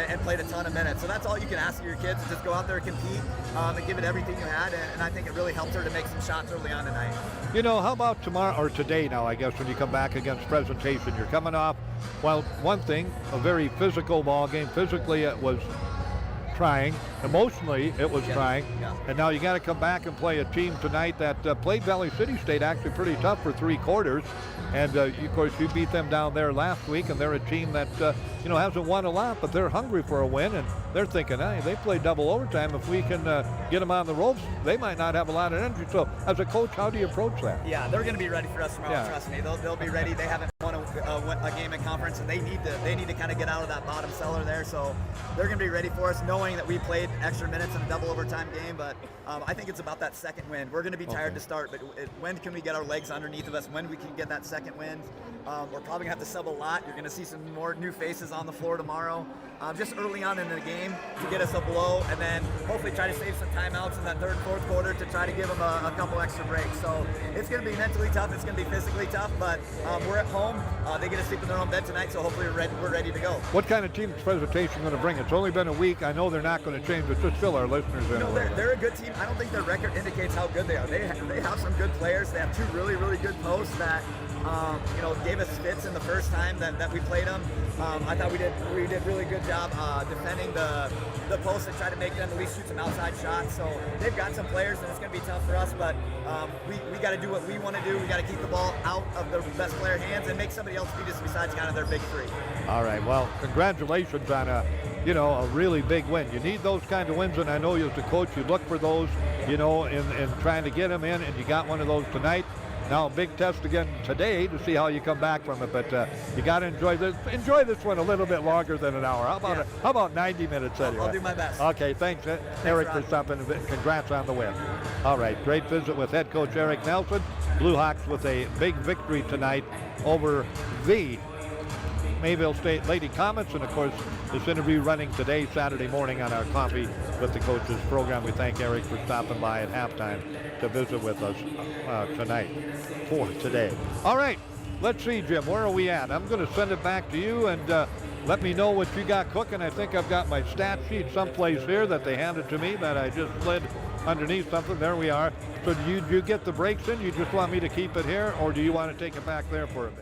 and played a ton of minutes. So that's all you can ask of your kids, is just go out there and compete, and give it everything you had. And I think it really helped her to make some shots early on tonight. How about tomorrow, or today now, I guess, when you come back against Presentation? You're coming off, one thing, a very physical ball game. Physically, it was trying. Emotionally, it was trying. Yeah. And now you got to come back and play a team tonight that played Valley City State actually pretty tough for 3 quarters. And, of course, you beat them down there last week, and they're a team that, hasn't won a lot, but they're hungry for a win, and they're thinking, hey, they play double overtime. If we can get them on the ropes, they might not have a lot of energy. So, as a coach, how do you approach that? Yeah, they're going to be ready for us tomorrow. Trust me. They'll be ready. They haven't won a game in conference, and they need to kind of get out of that bottom cellar there. So they're going to be ready for us, knowing that we played extra minutes in a double overtime game. But I think it's about that second win. We're going to be tired to start, but when can we get our legs underneath of us? When we can get that second win? We're probably going to have to sub a lot. You're going to see some more new faces on the floor tomorrow, just early on in the game to get us a blow, and then hopefully try to save some timeouts in that third, fourth quarter to try to give them a couple extra breaks. So it's going to be mentally tough. It's going to be physically tough, but we're at home. They get to sleep in their own bed tonight, so hopefully we're ready to go. What kind of team is Presentation going to bring? It's only been a week. I know they're not going to change, but just fill our listeners in. They're a good team. I don't think their record indicates how good they are. They have some good players. They have 2 really, really good posts that Gave us fits in the first time that we played them. I thought we did really good job defending the post and try to make them at least shoot some outside shots. So they've got some players, and it's going to be tough for us, but we got to do what we want to do. We got to keep the ball out of the best player hands and make somebody else beat us besides kind of their big three. All right, well, congratulations on a really big win. You need those kind of wins, and I know you as a coach, you look for those, in trying to get them in, and you got one of those tonight. Now, a big test again today to see how you come back from it, but you got to enjoy this one a little bit longer than an hour. How about 90 minutes anyway? I'll do my best. Okay, thanks Eric, for stopping. Congrats on the win. All right, great visit with head coach Eric Nelson. Blue Hawks with a big victory tonight over the Mayville State Lady Comets, and of course this interview running today, Saturday morning, on our Coffee with the Coaches program. We thank Eric for stopping by at halftime to visit with us tonight for today. All right, let's see, Jim, where are we at? I'm going to send it back to you, and let me know what you got cooking. I think I've got my stat sheet someplace here that they handed to me that I just slid underneath something. There we are. So do you get the breaks in? You just want me to keep it here, or do you want to take it back there for a bit?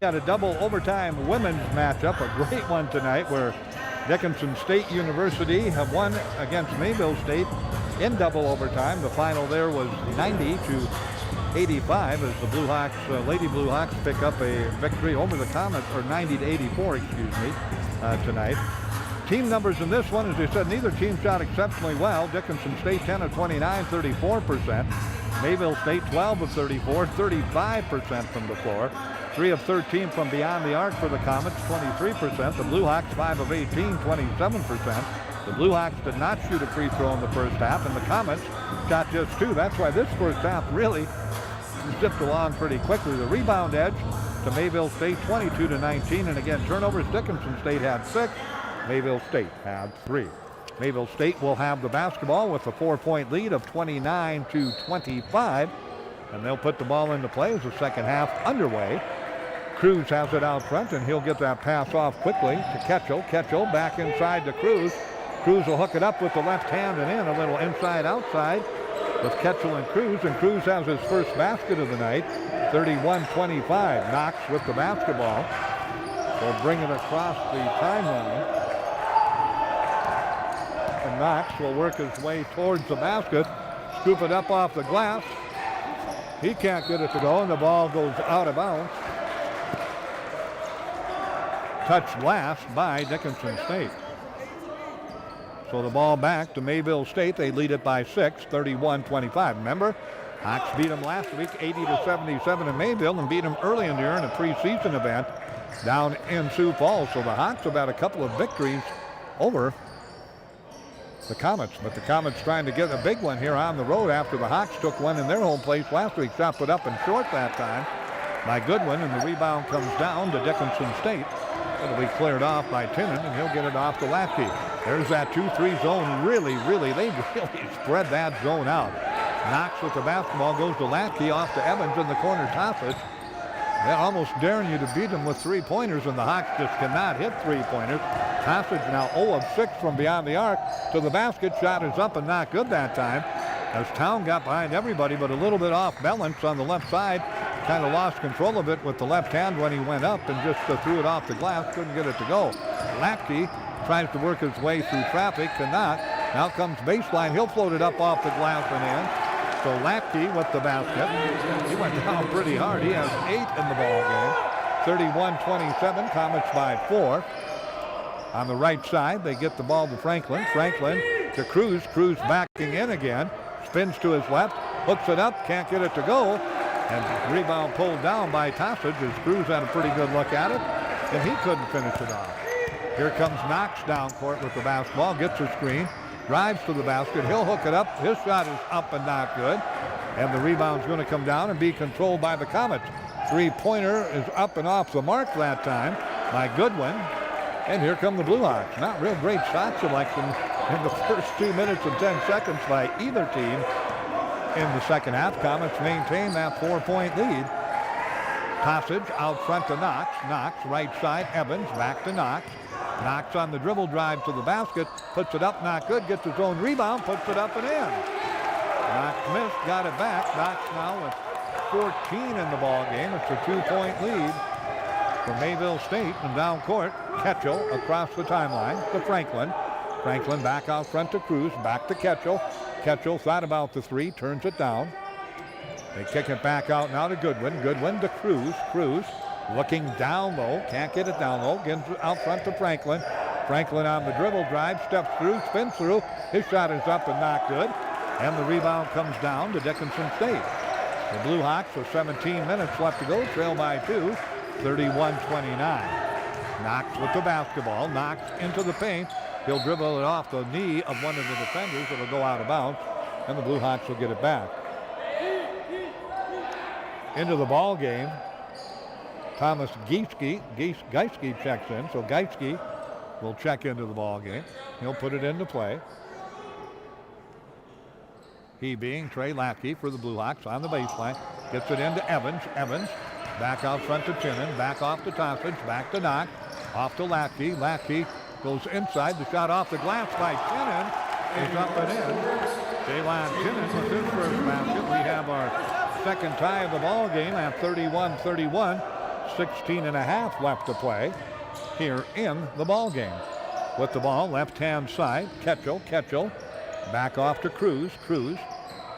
Got a double overtime women's matchup, a great one tonight, where Dickinson State University have won against Mayville State in double overtime. The final there was 90-85 as the Blue Hawks, Lady Blue Hawks, pick up a victory over the Comets, or 90-84, excuse me, tonight. Team numbers in this one, as I said, neither team shot exceptionally well. Dickinson State 10 of 29, 34%. Mayville State 12 of 34, 35% from the floor. 3 of 13 from beyond the arc for the Comets, 23%. The Blue Hawks 5 of 18, 27%. The Blue Hawks did not shoot a free throw in the first half, and the Comets shot just 2. That's why this first half really zipped along pretty quickly. The rebound edge to Mayville State, 22-19, and again, turnovers. Dickinson State had 6. Mayville State had 3. Mayville State will have the basketball with a 4-point lead of 29-25, and they'll put the ball into play as the second half underway. Cruz has it out front, and he'll get that pass off quickly to Ketchel. Ketchel back inside to Cruz. Cruz will hook it up with the left hand and in, a little inside-outside with Ketchel and Cruz has his first basket of the night, 31-25. Knox with the basketball. Will bring it across the timeline. And Knox will work his way towards the basket, scoop it up off the glass. He can't get it to go, and the ball goes out of bounds. Touched last by Dickinson State. So the ball back to Mayville State. They lead it by 6, 31-25. Remember, Hawks beat them last week 80-77 in Mayville and beat them early in the year in a preseason event down in Sioux Falls. So the Hawks have had a couple of victories over the Comets, but the Comets trying to get a big one here on the road after the Hawks took one in their home place last week. Shot put up and short that time by Goodwin, and the rebound comes down to Dickinson State. It'll be cleared off by Tinnen, and he'll get it off to Latke. There's that 2-3 zone. They really spread that zone out. Knox with the basketball, goes to Latke, off to Evans in the corner. Tossage. They're almost daring you to beat them with three-pointers, and the Hawks just cannot hit three-pointers. Tossage now 0 of 6 from beyond the arc to the basket. Shot is up and not good that time, as Town got behind everybody, but a little bit off balance on the left side. Kind of lost control of it with the left hand when he went up and just threw it off the glass. Couldn't get it to go. Latke tries to work his way through traffic, cannot. Now comes baseline. He'll float it up off the glass and in. So Latke with the basket. He went down pretty hard. He has 8 in the ball game. 31-27. Comets by 4. On the right side, they get the ball to Franklin. Franklin to Cruz. Cruz backing in again. Spins to his left. Hooks it up. Can't get it to go. And rebound pulled down by Tossage, as Cruz had a pretty good look at it, and he couldn't finish it off. Here comes Knox down court with the basketball. Gets a screen. Drives to the basket. He'll hook it up. His shot is up and not good. And the rebound's going to come down and be controlled by the Comets. Three-pointer is up and off the mark that time by Goodwin. And here come the Blue Hawks. Not real great shot selection in the first 2 minutes and 10 seconds by either team. In the second half, Comets maintain that 4-point lead. Tossage out front to Knox. Knox, right side, Evans, back to Knox. Knox on the dribble drive to the basket, puts it up, not good, gets his own rebound, puts it up and in. Knox missed, got it back. Knox now with 14 in the ball game. It's a 2-point lead for Mayville State. And down court, Ketchel across the timeline to Franklin. Franklin back out front to Cruz, back to Ketchel. Ketchel thought about the 3, turns it down. They kick it back out now to Goodwin. Goodwin to Cruz. Cruz looking down low, can't get it down low. Gets out front to Franklin. Franklin on the dribble drive, steps through, spins through. His shot is up and not good. And the rebound comes down to Dickinson State. The Blue Hawks with 17 minutes left to go, trail by 2, 31-29. Knox with the basketball. Knox into the paint. He'll dribble it off the knee of one of the defenders. It'll go out of bounds, and the Blue Hawks will get it back. Into the ball game, Thomas Geiske checks in, so Geiske will check into the ball game. He'll put it into play. He being Trey Latke for the Blue Hawks on the baseline. Gets it into Evans. Evans back out front to Tinnen. Back off to Tossage. Back to Knox. Off to Latke. Latke goes inside. The shot off the glass by Tinnen is up and in. Jaylon Tinnen with his first basket. We have our second tie of the ball game at 31-31. 16 and a half left to play here in the ball game. With the ball, left-hand side, Ketchel. Back off to Cruz. Cruz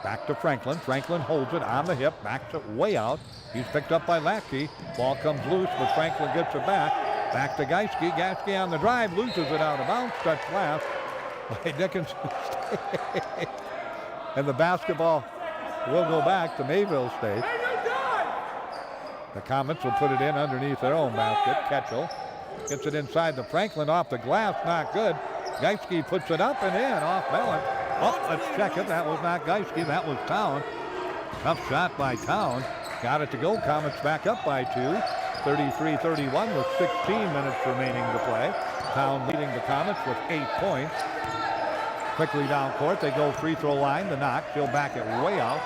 back to Franklin. Franklin holds it on the hip. Back to way out. He's picked up by Latke. Ball comes loose, but Franklin gets it back. Back to Geiske. Geiske on the drive. Loses it out of bounds. Touched last by Dickinson State. And the basketball will go back to Mayville State. The Comets will put it in underneath their own basket. Ketchel gets it inside to Franklin off the glass, not good. Geiske puts it up and in, off balance. Oh, let's check it. That was not Geiske, that was Town. Tough shot by Town. Got it to go. Comets back up by 2. 33-31 with 16 minutes remaining to play. Town leading the Comets with 8 points. Quickly down court, they go free throw line to Knox. He'll back it way out.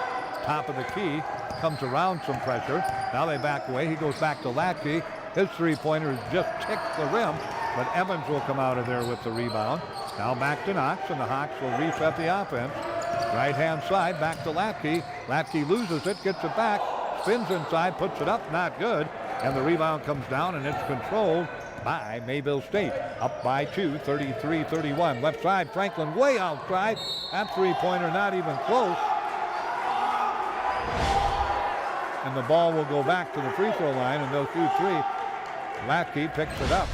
Top of the key. Comes around some pressure. Now they back away. He goes back to Latke. His three-pointer just ticks the rim, but Evans will come out of there with the rebound. Now back to Knox, and the Hawks will reset the offense. Right-hand side, back to Latke. Latke loses it, gets it back, spins inside, puts it up, not good. And the rebound comes down, and it's controlled by Mayville State. Up by 2, 33-31. Left side, Franklin way outside. That three-pointer not even close. And the ball will go back to the free throw line, and they'll shoot 3. Latke picks it up.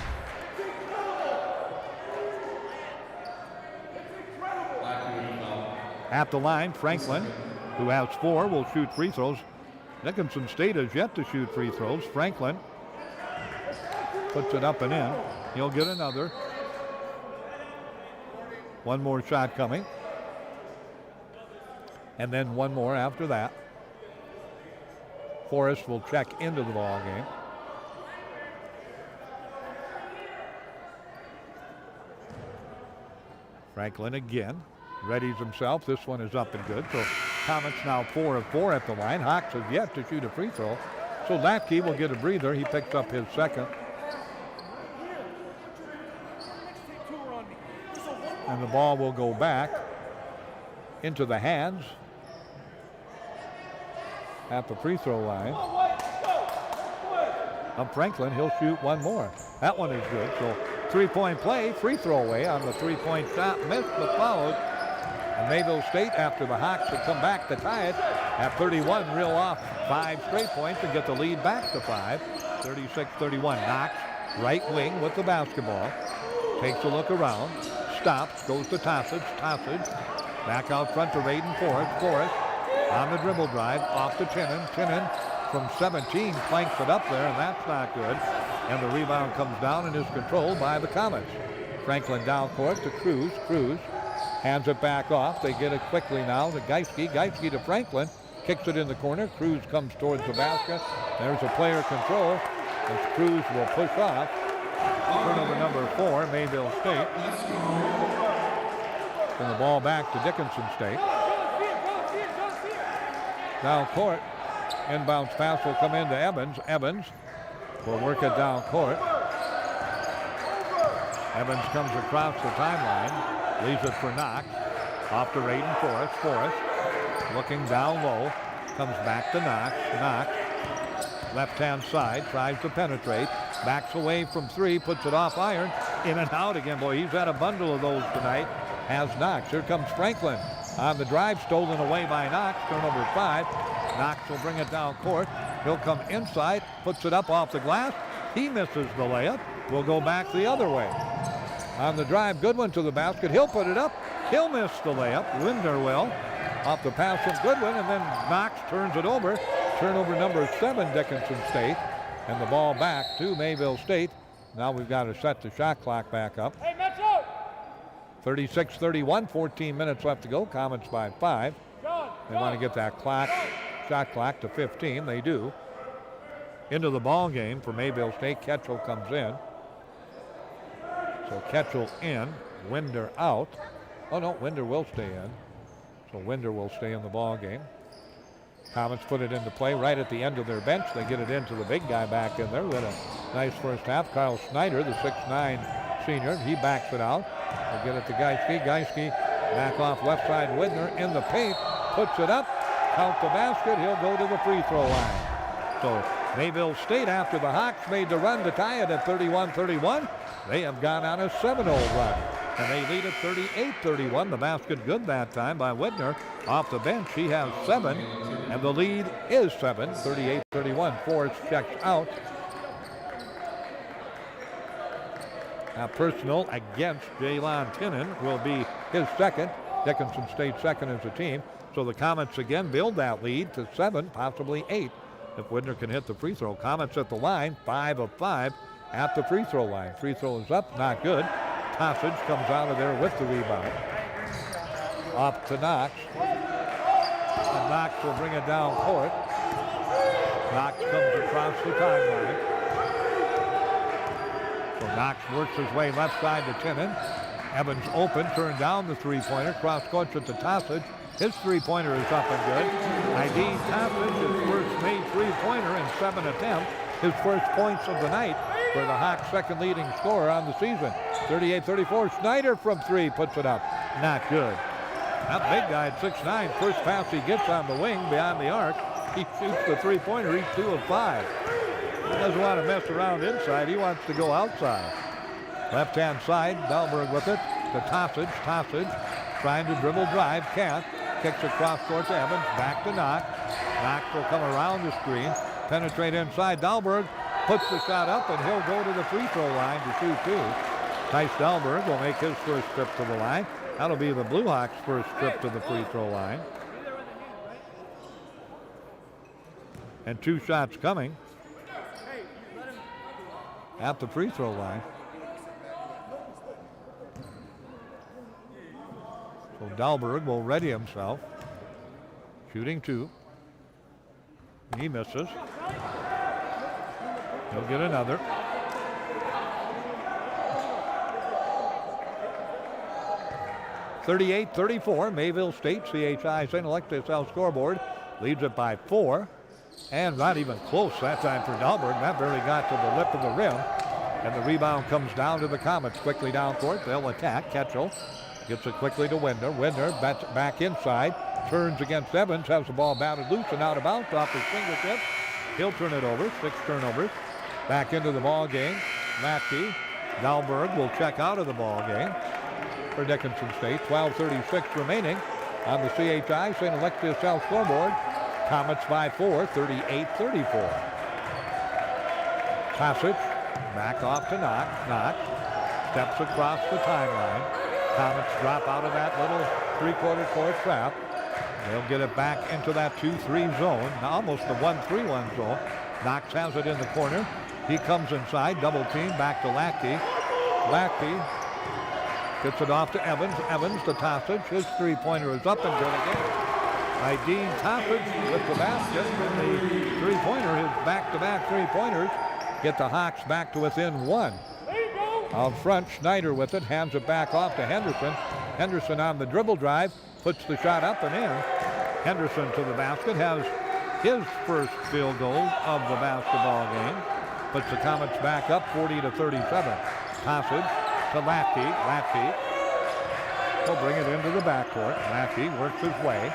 At the line, Franklin, who has 4, will shoot free throws. Dickinson State has yet to shoot free throws. Franklin puts it up and in. He'll get another. One more shot coming. And then one more after that. Forrest will check into the ball game. Franklin again readies himself. This one is up and good. So Comets now 4 of 4 at the line. Hawks have yet to shoot a free throw. So Latke will get a breather. He picks up his second. And the ball will go back into the hands at the free throw line of Franklin. He'll shoot one more. That one is good. So three-point play, free throw away on the three-point shot. Missed but fouled. And Mayville State, after the Hawks had come back to tie it at 31, reel off 5 straight points and get the lead back to 5. 36-31. Knox, right wing with the basketball. Takes a look around. Stops, goes to Tossage. Tossage back out front to Raiden Forrest. Forrest on the dribble drive, off to Tinnen. Tinnen from 17 planks it up there, and that's not good. And the rebound comes down and is controlled by the Comets. Franklin down court to Cruz. Cruz hands it back off. They get it quickly now to Geiske. Geiske to Franklin. Kicks it in the corner. Cruz comes towards the basket. There's a player control as Cruz will push off. Turnover number 4, Mayville State. And the ball back to Dickinson State. Down court. Inbounds pass will come into Evans. Evans will work it down court. Evans comes across the timeline. Leaves it for Knox. Off to Raiden Forrest. Forrest looking down low. Comes back to Knox. Knox. Left-hand side. Tries to penetrate. Backs away from 3. Puts it off iron. In and out again. Boy, he's had a bundle of those tonight. Has Knox. Here comes Franklin. On the drive. Stolen away by Knox. Turnover 5. Knox will bring it down court. He'll come inside. Puts it up off the glass. He misses the layup. Will go back the other way. On the drive, Goodwin to the basket. He'll put it up. He'll miss the layup. Winder will. Off the pass from Goodwin, and then Knox turns it over. Turnover number 7, Dickinson State. And the ball back to Mayville State. Now we've got to set the shot clock back up. 36-31, 14 minutes left to go. Comets by 5. They want to get that shot clock to 15. They do. Into the ball game for Mayville State. Ketchel comes in. So Ketchel in, Winder out. Oh no, Winder will stay in. So Winder will stay in the ball game. Comets put it into play right at the end of their bench. They get it into the big guy back in there. We had a nice first half. Kyle Snyder, the 6'9 senior, he backs it out. They get it to Geiske. Geiske back off left side. Widner in the paint, puts it up, count the basket. He'll go to the free throw line. So Mayville State, after the Hawks made the run to tie it at 31-31, they have gone on a 7-0 run. And they lead at 38-31. The basket good that time by Widner. Off the bench, he has 7. And the lead is 7, 38-31. Forrest checks out. Now personal against Jaylon Tinnen will be his second. Dickinson State second as a team. So the Comets again build that lead to 7, possibly 8, if Widner can hit the free throw. Comets at the line, 5 of 5 at the free throw line. Free throw is up, not good. Tossage comes out of there with the rebound. Off to Knox. And Knox will bring it down court. Knox comes across the timeline. So Knox works his way left side to Tinnen. Evans open, turned down the three-pointer, cross court to Tossage. His three-pointer is up and good. ID Tossage, his first made three-pointer in 7 attempts. His first points of the night for the Hawks' second leading scorer on the season. 38-34, Snyder from 3 puts it up. Not good. That big guy at 6'9", first pass he gets on the wing beyond the arc. He shoots the three-pointer, he's 2 of 5. He doesn't want to mess around inside, he wants to go outside. Left-hand side, Dahlberg with it to Tossage. Tossage trying to dribble drive, can't. Kicks across court to Evans, back to Knox. Knox will come around the screen, penetrate inside. Dahlberg puts the shot up, and he'll go to the free throw line to shoot 2. Tice Dahlberg will make his first trip to the line. That'll be the Blue Hawks' first trip to the free throw line. And 2 shots coming at the free throw line. So Dahlberg will ready himself. Shooting 2. He misses. He'll get another. (38-34), Mayville State, CHI St. Alexis South scoreboard leads it by 4. And not even close that time for Dahlberg. That barely got to the lip of the rim. And the rebound comes down to the Comets. Quickly down court. They'll attack. Ketchel gets it quickly to Widner. Widner back inside. Turns against Evans. Has the ball batted loose and out of bounds off his fingertips. He'll turn it over. 6 turnovers. Back into the ball game. Mackey. Dahlberg will check out of the ball game for Dickinson State. 12:36 remaining on the CHI St. Alexis South scoreboard. Comets by 4, 38-34. Tossage back off to Knox. Knox steps across the timeline. Comets drop out of that little three-quarter court trap. They'll get it back into that 2-3 zone, almost the 1-3-1 zone. Knox has it in the corner. He comes inside, double team, back to Lackey. Lackey gets it off to Evans. Evans to Tossage. His three-pointer is up and good again. By Dean Tossage with the basket. The three-pointer, his back-to-back three-pointers, get the Hawks back to within 1. Out front, Schneider with it, hands it back off to Henderson. Henderson on the dribble drive, puts the shot up and in. Henderson to the basket, has his first field goal of the basketball game. Puts the Comets back up 40-37. Tossage to Lackey. Lackey will bring it into the backcourt. Lackey works his way.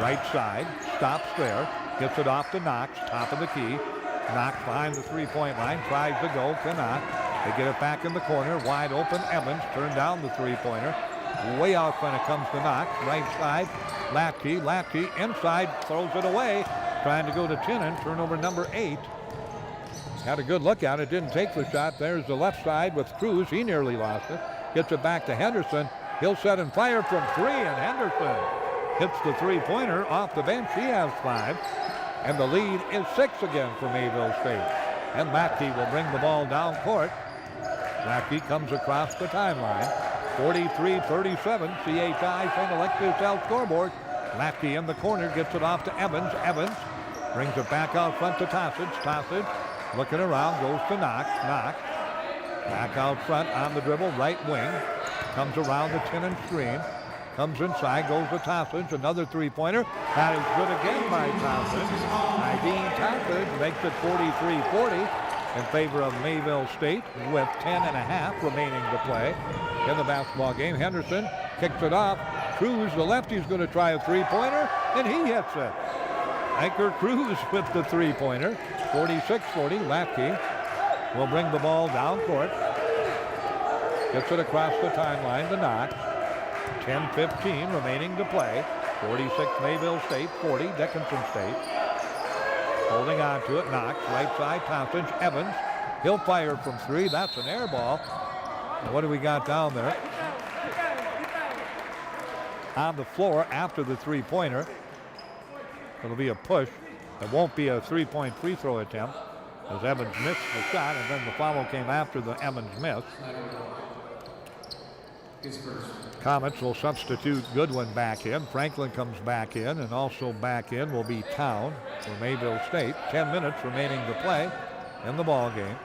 Right side, stops there, gets it off to Knox, top of the key. Knox behind the three-point line, tries to go, cannot. They get it back in the corner, wide open. Evans turned down the three-pointer. Way out when it comes to Knox. Right side, Lackey. Lackey inside, throws it away. Trying to go to Tinnen, turnover number 8. Had a good look at it, didn't take the shot. There's the left side with Cruz. He nearly lost it. Gets it back to Henderson. He'll set and fire from 3, and Henderson hits the three-pointer off the bench. He has 5. And the lead is 6 again for Mayville State. And Lackey will bring the ball down court. Lackey comes across the timeline. 43-37, CHI St. Alexis South scoreboard. Lackey in the corner, gets it off to Evans. Evans brings it back out front to Tossage. Tossage looking around, goes to Knox. Knox back out front on the dribble, right wing. Comes around the Tinnen screen. Comes inside, goes to Tossage. Another three-pointer. That is good again by Tossage. Dean Tossage makes it 43-40 in favor of Mayville State with 10.5 remaining to play in the basketball game. Henderson kicks it off. Cruz, the lefty's going to try a three-pointer, and he hits it. Anchor Cruz with the three-pointer. 46-40. Lackey will bring the ball down court. Gets it across the timeline to Knox. 10:15 remaining to play. 46 Mayville State, 40 Dickinson State. Holding on to it, Knox, right side, Tossage, Evans. He'll fire from 3. That's an air ball. And what do we got down there? on the floor after the three-pointer. It'll be a push. It won't be a three-point free throw attempt as Evans missed the shot, and then the foul came after the Evans miss. Comets will substitute Goodwin back in. Franklin comes back in, and also back in will be Town for Mayville State. 10 minutes remaining to play in the ball game.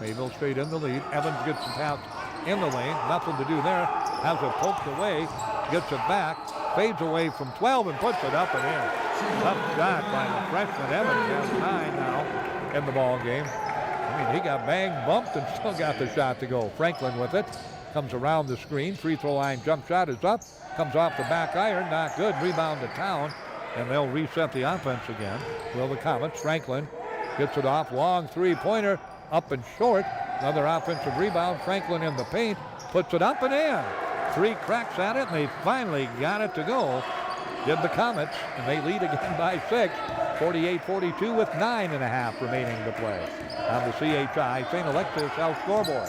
Mayville State in the lead. Evans gets the pass in the lane. Nothing to do there. Has it poked away. Gets it back. Fades away from 12 and puts it up and in. Tough shot by the freshman. Evans has 9 now in the ball game. I mean, he got banged, bumped, and still got the shot to go. Franklin with it. Comes around the screen. Free throw line jump shot is up. Comes off the back iron. Not good. Rebound to Town. And they'll reset the offense again. Will the Comets. Franklin gets it off. Long three-pointer. Up and short. Another offensive rebound. Franklin in the paint. Puts it up and in. 3 cracks at it, and they finally got it to go. Did the Comets, and they lead again by 6. 48-42 with 9.5 remaining to play. On the CHI St. Alexis South scoreboard.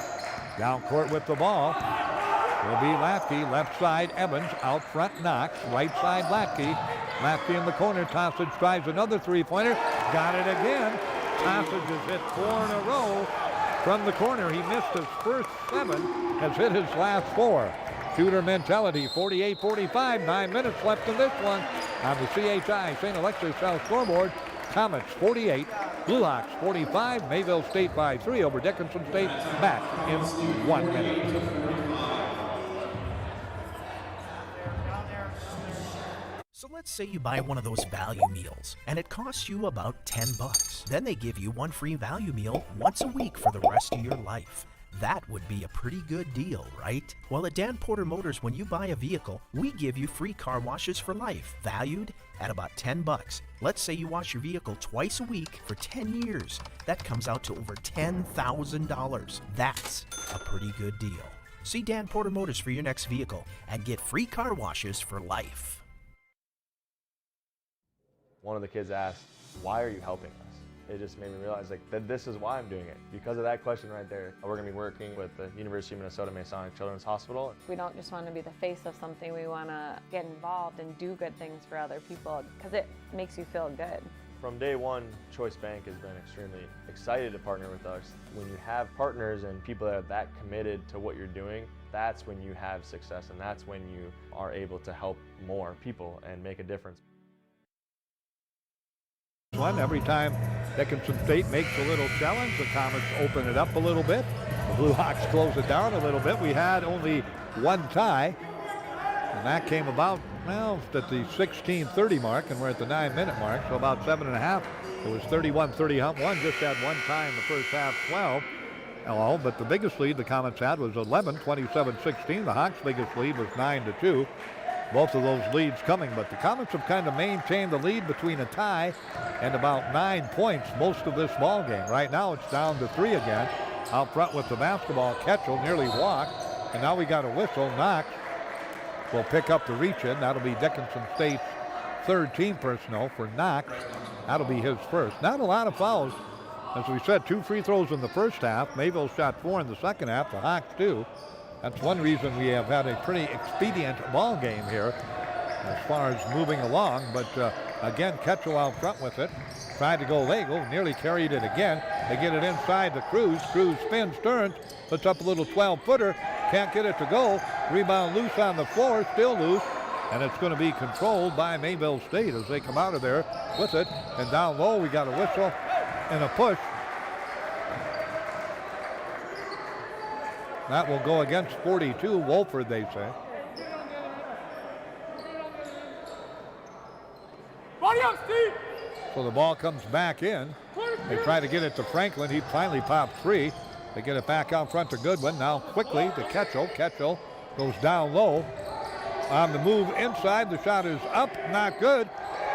Down court with the ball will be Latke. Left side Evans. Out front Knox. Right side Latke. Latke in the corner. Tossage tries another three-pointer. Got it again. Tossage has hit 4 in a row from the corner. He missed his first 7. Has hit his last 4. Shooter mentality. 48-45. 9 minutes left in this one. On the CHI St. Alexis South scoreboard. Comets 48, Blue Hawks 45, Mayville State by 3 over Dickinson State. Back in 1 minute. So let's say you buy one of those value meals and it costs you about $10. Then they give you one free value meal once a week for the rest of your life. That would be a pretty good deal, right? Well, at Dan Porter Motors, when you buy a vehicle, we give you free car washes for life, valued at about $10. Let's say you wash your vehicle twice a week for 10 years. That comes out to over $10,000. That's a pretty good deal. See Dan Porter Motors for your next vehicle and get free car washes for life. One of the kids asked, "Why are you helping us?" It just made me realize that this is why I'm doing it. Because of that question right there. We're going to be working with the University of Minnesota Masonic Children's Hospital. We don't just want to be the face of something. We want to get involved and do good things for other people because it makes you feel good. From day one, Choice Bank has been extremely excited to partner with us. When you have partners and people that are that committed to what you're doing, that's when you have success, and that's when you are able to help more people and make a difference. Every time Dickinson State makes a little challenge, the Comets open it up a little bit. The Blue Hawks close it down a little bit. We had only one tie, and that came about, well, at the 16:30 mark, and we're at the 9-minute mark, so about 7.5. It was 31-31, just had one tie in the first half, 12. Oh, but the biggest lead the Comets had was 11, 27-16. The Hawks' biggest lead was 9-2. Both of those leads coming, but the Comets have kind of maintained the lead between a tie and about 9 points most of this ball game. Right now it's down to 3 again. Out front with the basketball, Ketchel nearly walked, and now we got a whistle. Knox will pick up the reach-in. That'll be Dickinson State's third team personnel for Knox. That'll be his first. Not a lot of fouls. As we said, 2 free throws in the first half. Mayville shot 4 in the second half. The Hawks 2. That's one reason we have had a pretty expedient ball game here as far as moving along. But again, Ketchel out front with it. Tried to go legal, nearly carried it again. They get it inside the Cruz. Cruz spins, turns, puts up a little 12-footer. Can't get it to go. Rebound loose on the floor, still loose. And it's going to be controlled by Mayville State as they come out of there with it. And down low, we got a whistle and a push. That will go against 42, Wolford, they say. So the ball comes back in. They try to get it to Franklin. He finally popped 3. They get it back out front to Goodwin. Now quickly to Ketchel. Ketchel goes down low. On the move inside, the shot is up, not good.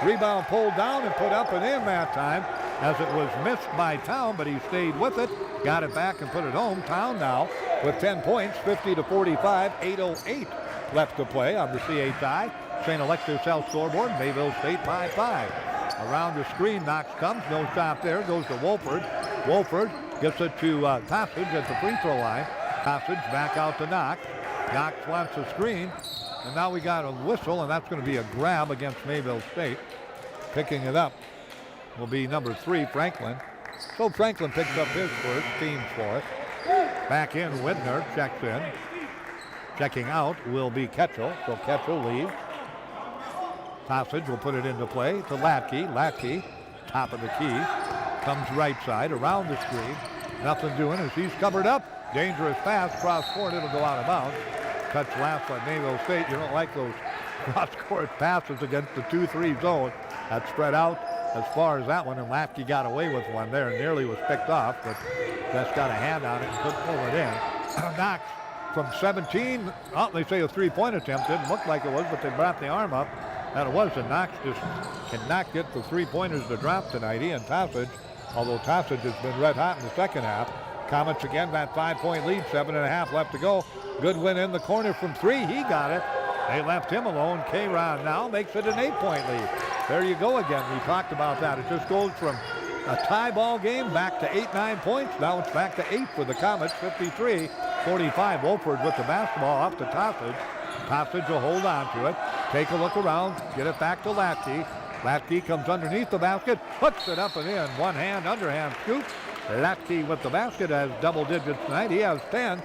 Rebound pulled down and put up and in that time, as it was missed by Town, but he stayed with it, got it back and put it home. Town now with 10 points, 50-45, 8:08 left to play on the CHI St. Alexis South scoreboard. Mayville State by 5. Around the screen, Knox comes, no shot there, goes to Wolford. Wolford gets it to Tossage at the free throw line. Tossage back out to Knox. Knox wants the screen. And now we got a whistle, and that's going to be a grab against Mayville State. Picking it up will be number 3, Franklin. So Franklin picks up his first, team's fourth. Back in, Widner checks in. Checking out will be Ketchel. So Ketchel leaves. Passage will put it into play to Latke. Latke, top of the key, comes right side around the screen. Nothing doing as he's covered up. Dangerous pass, cross court, it'll go out of bounds. Touch last by Mayville State. You don't like those cross court passes against the 2-3 zone. That spread out as far as that one, and Latke got away with one there. Nearly was picked off, but just got a hand on it and couldn't pull it in. Knox from 17. Oh, they say a three-point attempt. Didn't look like it was, but they brought the arm up. That it was, and Knox just cannot get the three-pointers to drop tonight. He and Passage, although Passage has been red hot in the second half. Comets again, that 5-point lead, 7.5 left to go. Goodwin in the corner from 3. He got it. They left him alone. K-Ron now makes it an 8-point lead. There you go again. We talked about that. It just goes from a tie ball game back to 8-9 points. Now it's back to 8 for the Comets, 53-45. Wolford with the basketball up to Passage. Passage will hold on to it. Take a look around. Get it back to Latke. Latke comes underneath the basket. Puts it up and in. One hand, underhand scoop. Latke with the basket has double digits tonight. He has 10.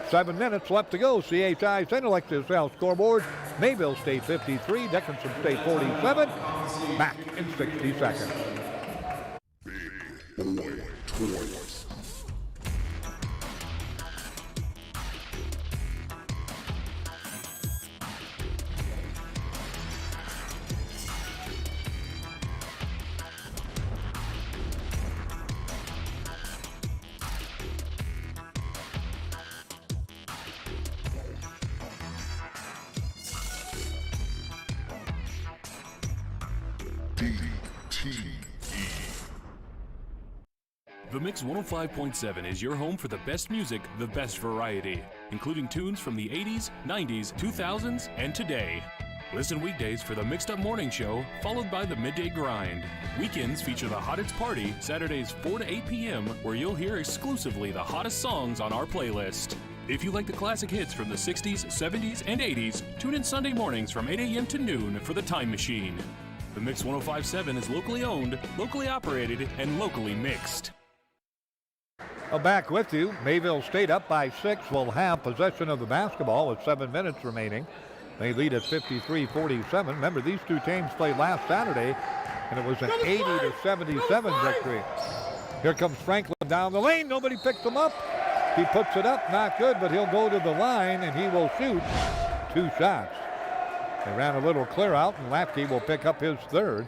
7 minutes left to go. CHI St. Alexis scoreboard. Mayville State 53. Dickinson State 47. Back in 60 seconds. Big Boy Toys. The Mix 105.7 is your home for the best music, the best variety, including tunes from the 80s, 90s, 2000s, and today. Listen weekdays for the Mixed Up Morning Show, followed by the Midday Grind. Weekends feature the Hottest Party, Saturdays 4 to 8 p.m., where you'll hear exclusively the hottest songs on our playlist. If you like the classic hits from the 60s, 70s, and 80s, tune in Sunday mornings from 8 a.m. to noon for The Time Machine. The Mix 105.7 is locally owned, locally operated, and locally mixed. Back with you. Mayville State up by 6 will have possession of the basketball with 7 minutes remaining. They lead at 53-47. Remember, these two teams played last Saturday, and it was an 80-77 victory. Here comes Franklin down the lane. Nobody picks him up. He puts it up. Not good, but he'll go to the line, and he will shoot 2 shots. They ran a little clear out, and Latke will pick up his third.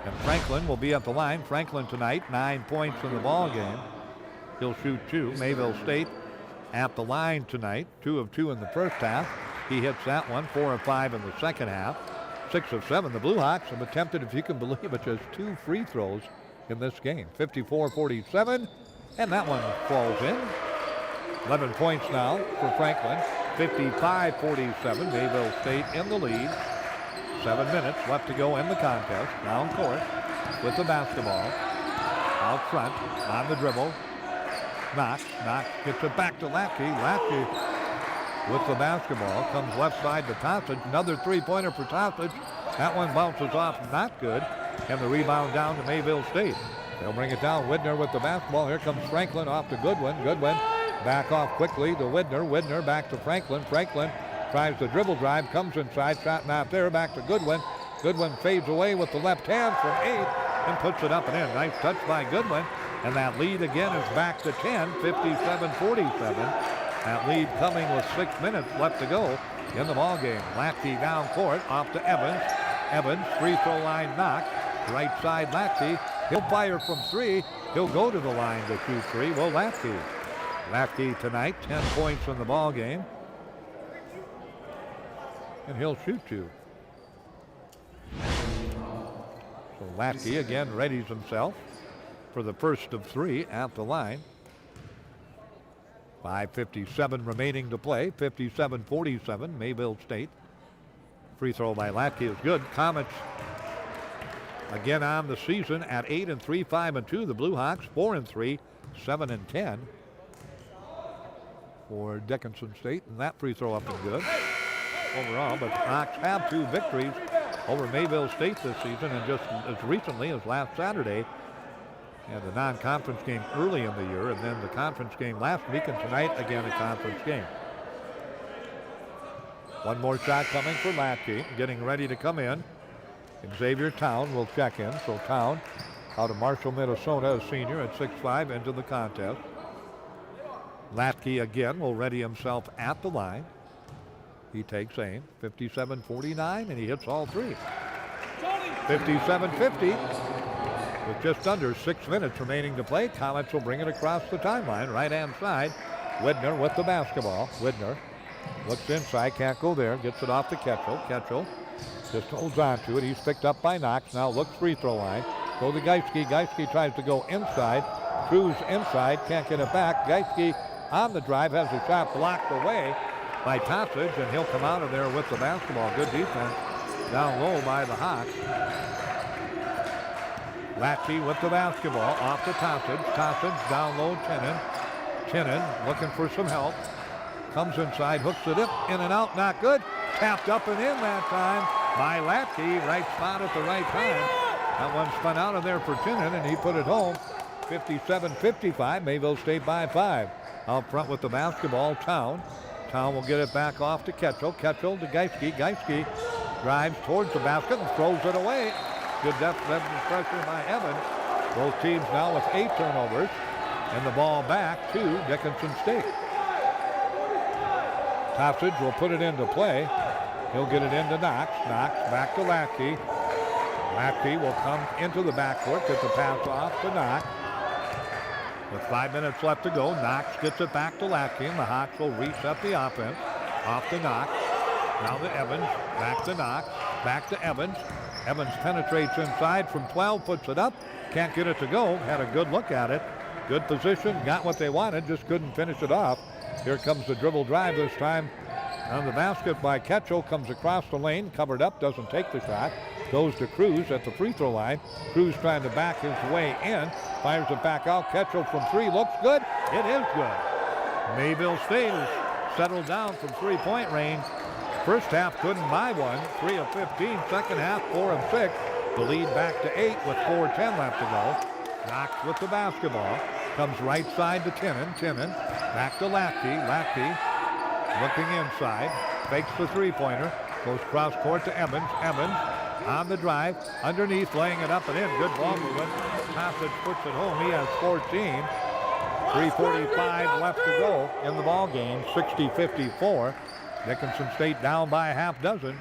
And Franklin will be at the line. Franklin tonight, 9 points in the ball game. He'll shoot 2. Mayville State at the line tonight. 2 of 2 in the first half. He hits that one. 4 of 5 in the second half. 6 of 7. The Blue Hawks have attempted, if you can believe it, just 2 free throws in this game. 54-47. And that one falls in. 11 points now for Franklin. 55-47. Mayville State in the lead. 7 minutes left to go in the contest. Down court with the basketball. Out front on the dribble. Knox gets it back to Latke. Latke with the basketball comes left side to Tossage. Another three-pointer for Tossage. That one bounces off, not good. And the rebound down to Mayville State. They'll bring it down. Widner with the basketball. Here comes Franklin off to Goodwin. Goodwin back off quickly to Widner. Widner back to Franklin. Franklin tries the dribble drive, comes inside, shot not there. Back to Goodwin. Goodwin fades away with the left hand from 8 and puts it up and in. Nice touch by Goodwin. And that lead again is back to 10, 57-47. That lead coming with 6 minutes left to go in the ballgame. Latke down court, off to Evans. Evans, free throw line knock. Right side Latke. He'll fire from 3. He'll go to the line to shoot 3. Well, Latke. Latke tonight, 10 points in the ballgame. And he'll shoot 2. So Latke again readies himself for the first of 3 at the line. 5:57 remaining to play. 57-47, Mayville State. Free throw by Latke is good. Comets again on the season at 8-3, 5-2. The Blue Hawks 4-3, 7-10 for Dickinson State. And that free throw up and good. overall, but Knox have 2 victories over Mayville State this season, and just as recently as last Saturday, and the non-conference game early in the year, and then the conference game last week, and tonight again a conference game. One more shot coming for Latke, getting ready to come in. Xavier Town will check in. So Town, out of Marshall, Minnesota, a senior at 6'5", into the contest. Latke again will ready himself at the line. He takes aim, 57-49, and he hits all 3. 57-50. With just under 6 minutes remaining to play, Comets will bring it across the timeline, right-hand side. Widner with the basketball. Widner looks inside, can't go there, gets it off to Ketchel. Ketchel just holds on to it. He's picked up by Knox. Now looks free throw line. Go to Geiske. Geiske tries to go inside. Cruz inside, can't get it back. Geiske on the drive, has a shot blocked away by Tossage, and he'll come out of there with the basketball. Good defense down low by the Hawks. Latke with the basketball off to Tossage. Tossage down low, Tinen. Tinen looking for some help. Comes inside, hooks it up, in and out, not good. Tapped up and in that time by Latke. Right spot at the right time. That one spun out of there for Tinen, and he put it home. 57-55, Mayville State by 5. Out front with the basketball, Town. Town will get it back off to Ketchel. Ketchel to Geiske. Geiske drives towards the basket and throws it away. Good defensive pressure by Evans. Both teams now with 8 turnovers. And the ball back to Dickinson State. Tossage will put it into play. He'll get it into Knox. Knox back to Latke. Latke will come into the backcourt, get the pass off to Knox. With 5 minutes left to go, Knox gets it back to Latke, and the Hawks will reset the offense. Off to Knox. Now to Evans. Back to Knox. Back to Evans. Evans penetrates inside from 12, puts it up. Can't get it to go. Had a good look at it. Good position. Got what they wanted. Just couldn't finish it off. Here comes the dribble drive this time. On the basket by Ketchel. Comes across the lane. Covered up. Doesn't take the shot. Goes to Cruz at the free throw line. Cruz trying to back his way in. Fires it back out. Ketchel from 3. Looks good. It is good. Mayville State has settled down from 3-point range. First half couldn't buy one. 3 of 15. Second half 4 of 6. The lead back to 8 with 4:10 left to go. Knox with the basketball. Comes right side to Tinen. Tinen back to Latke. Latke looking inside. Fakes the three-pointer. Goes cross court to Evans. Evans on the drive. Underneath, laying it up and in. Good ball movement. Tossage puts it home. He has 14. 3:45 left to go in the ball game. 60-54. Dickinson State down by a half dozen.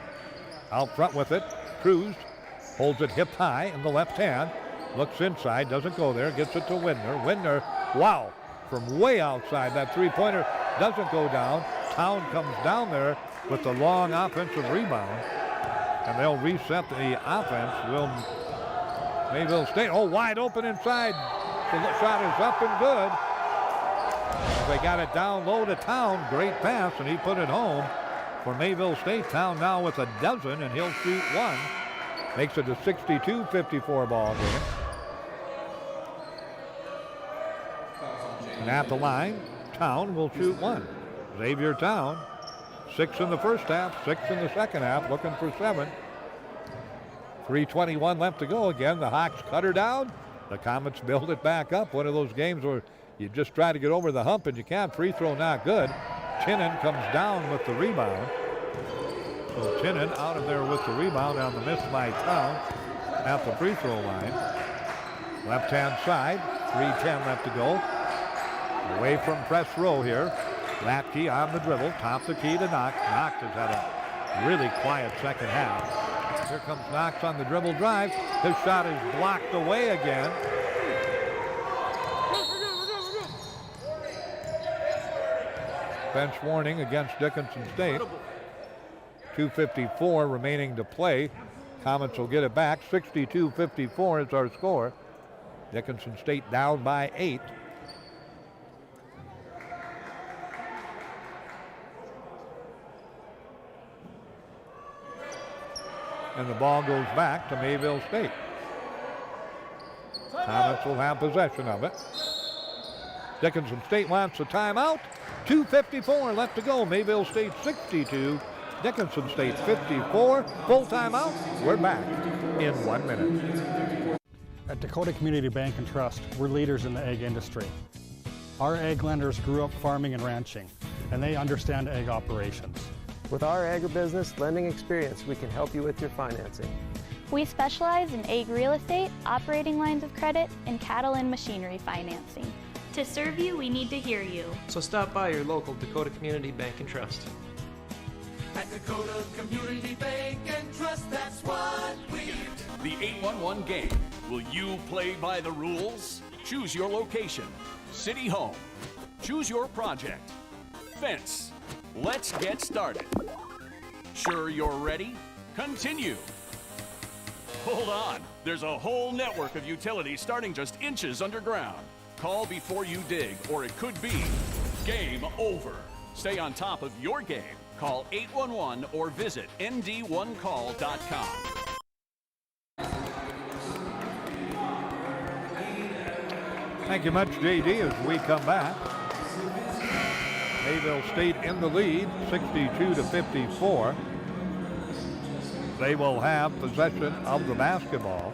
Out front with it. Cruz holds it hip high in the left hand. Looks inside, doesn't go there, gets it to Widner. Widner, wow, from way outside. That three-pointer doesn't go down. Town comes down there with the long offensive rebound. And they'll reset the offense. Will Mayville State, oh, wide open inside. The shot is up and good. They got it down low to Town. Great pass, and he put it home for Mayville State. Town now with a dozen, and he'll shoot one. Makes it a 62-54 ball game. And at the line, Town will shoot one. Xavier Town, 6 in the first half, 6 in the second half, looking for 7. 3:21 left to go. Again, the Hawks cut her down. The Comets build it back up. One of those games where you just try to get over the hump and you can't. Free throw not good. Tinen comes down with the rebound. So Tinen out of there with the rebound on the miss by Town at the free throw line. Left-hand side, 3:10 left to go. Away from press row here. Latke on the dribble, top the key to Knox. Knox has had a really quiet second half. Here comes Knox on the dribble drive. His shot is blocked away again. Bench warning against Dickinson State. 2:54 remaining to play. Comets will get it back. 62-54 is our score. Dickinson State down by 8. And the ball goes back to Mayville State. Comets will have possession of it. Dickinson State wants a timeout. 2:54 left to go. Mayville State 62. Dickinson State 54. Full timeout. We're back in 1 minute. At Dakota Community Bank and Trust, we're leaders in the egg industry. Our egg lenders grew up farming and ranching, and they understand egg operations. With our agribusiness lending experience, we can help you with your financing. We specialize in egg real estate, operating lines of credit, and cattle and machinery financing. To serve you, we need to hear you. So stop by your local Dakota Community Bank and Trust. At Dakota Community Bank and Trust, that's what we do. The 811 game. Will you play by the rules? Choose your location. City home. Choose your project. Fence. Let's get started. Sure you're ready? Continue. Hold on. There's a whole network of utilities starting just inches underground. Call before you dig, or it could be game over. Stay on top of your game. Call 811 or visit nd1call.com. Thank you much, JD, as we come back. Mayville State in the lead, 62-54. They will have possession of the basketball.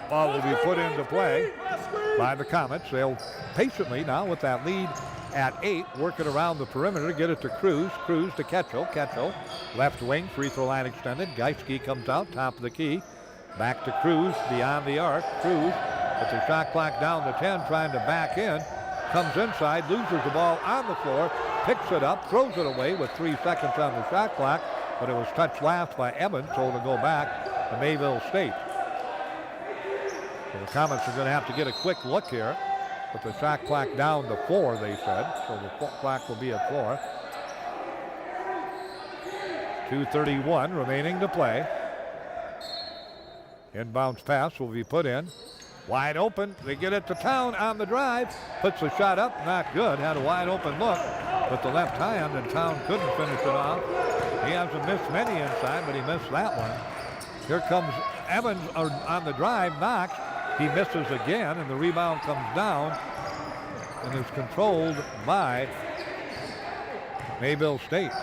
Ball will be put into play by the Comets. They'll patiently now with that lead at 8, work it around the perimeter, get it to Cruz. Cruz to Ketchel. Ketchel, left wing, free throw line extended. Geiske comes out, top of the key. Back to Cruz, beyond the arc. Cruz with the shot clock down to 10, trying to back in. Comes inside, loses the ball on the floor, picks it up, throws it away with 3 seconds on the shot clock, but it was touched last by Evans, so it'll go back to Mayville State. So the Comets are going to have to get a quick look here with the shot clock down to 4, they said, so the clock will be at 4. 2:31 remaining to play. Inbounds pass will be put in. Wide open. They get it to Town on the drive. Puts the shot up. Not good. Had a wide open look with the left hand, and Town couldn't finish it off. He hasn't missed many inside, but he missed that one. Here comes Evans on the drive. Knox. He misses again, and the rebound comes down and is controlled by Mayville State.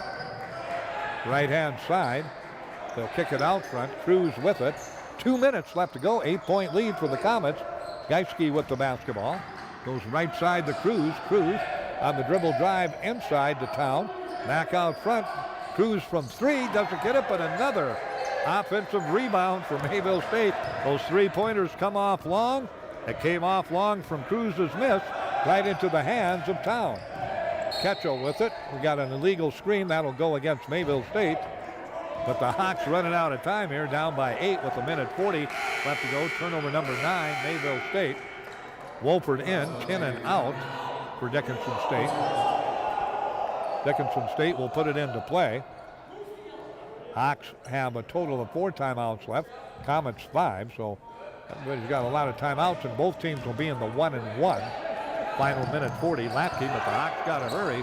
Right-hand side. They'll kick it out front. Cruz with it. 2 minutes left to go. 8-point lead for the Comets. Geiske with the basketball. Goes right side to Cruz. Cruz on the dribble drive inside to Town. Back out front. Cruz from 3. Doesn't get it, but another offensive rebound for Mayville State. Those 3-pointers come off long. It came off long from Cruz's miss right into the hands of Town. Ketchel with it. We got an illegal screen. That'll go against Mayville State. But the Hawks running out of time here, down by 8 with 1:40 left to go. Turnover number 9, Mayville State. Wolford in, 10 and out for Dickinson State. Dickinson State will put it into play. Hawks have a total of 4 timeouts left. Comets 5, so everybody's got a lot of timeouts, and both teams will be in the 1-1. Final minute 40, Latke, but the Hawks got to hurry.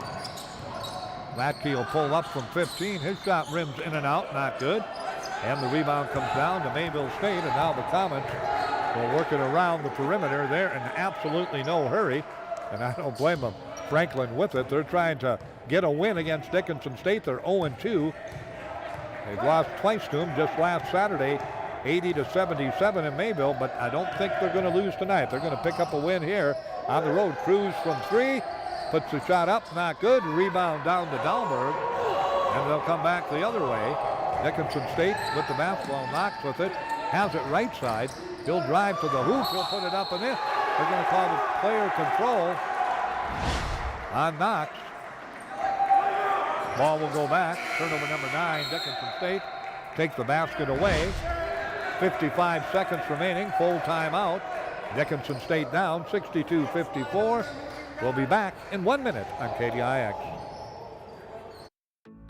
Latke will pull up from 15. His shot rims in and out, not good. And the rebound comes down to Mayville State, and now the Comets will work it around the perimeter. They're in absolutely no hurry, and I don't blame them. Franklin with it. They're trying to get a win against Dickinson State. They're 0-2. They've lost twice to them just last Saturday, 80-77 in Mayville, but I don't think they're going to lose tonight. They're going to pick up a win here on the road. Cruz from 3. Puts the shot up, not good. Rebound down to Dahlberg, and they'll come back the other way. Dickinson State with the basketball. Knox with it, has it right side. He'll drive to the hoop, he'll put it up and in. They're going to call the player control on Knox. Ball will go back. Turnover number 9, Dickinson State take the basket away. 55 seconds remaining, full timeout. Dickinson State down, 62-54. We'll be back in 1 minute on KDIX.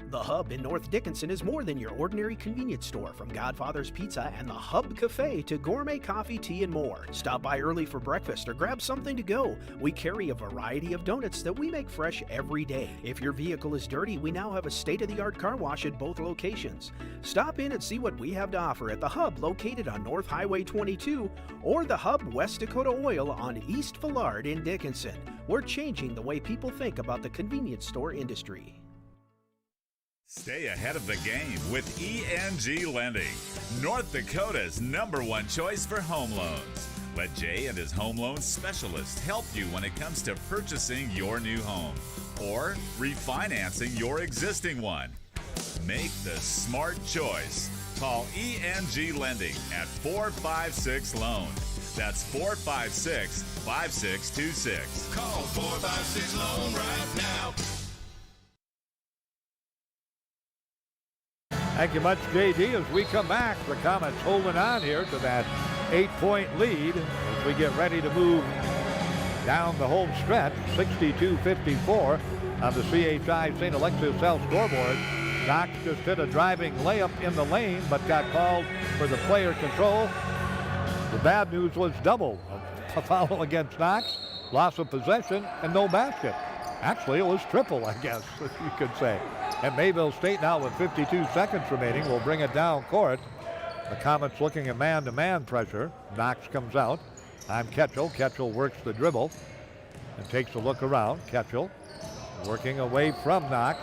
The Hub in North Dickinson is more than your ordinary convenience store. From Godfather's Pizza and the Hub Cafe to gourmet coffee, tea, and more. Stop by early for breakfast or grab something to go. We carry a variety of donuts that we make fresh every day. If your vehicle is dirty, we now have a state-of-the-art car wash at both locations. Stop in and see what we have to offer at the Hub located on North Highway 22 or the Hub West Dakota Oil on East Villard in Dickinson. We're changing the way people think about the convenience store industry. Stay ahead of the game with ENG Lending, North Dakota's #1 choice for home loans. Let Jay and his home loan specialist help you when it comes to purchasing your new home or refinancing your existing one. Make the smart choice. Call ENG Lending at 456-LOAN. That's 456-5626. Call 456-LOAN right now. Thank you much, JD. As we come back, the Comets holding on here to that 8-point lead as we get ready to move down the home stretch. 62-54 on the CHI St. Alexis South scoreboard. Knox just hit a driving layup in the lane, but got called for the player control. The bad news was double. A foul against Knox, loss of possession, and no basket. Actually, it was triple, I guess, you could say. And Mayville State now with 52 seconds remaining will bring it down court. The Comets looking at man-to-man pressure. Knox comes out. I'm Ketchel. Ketchel works the dribble and takes a look around. Ketchel working away from Knox.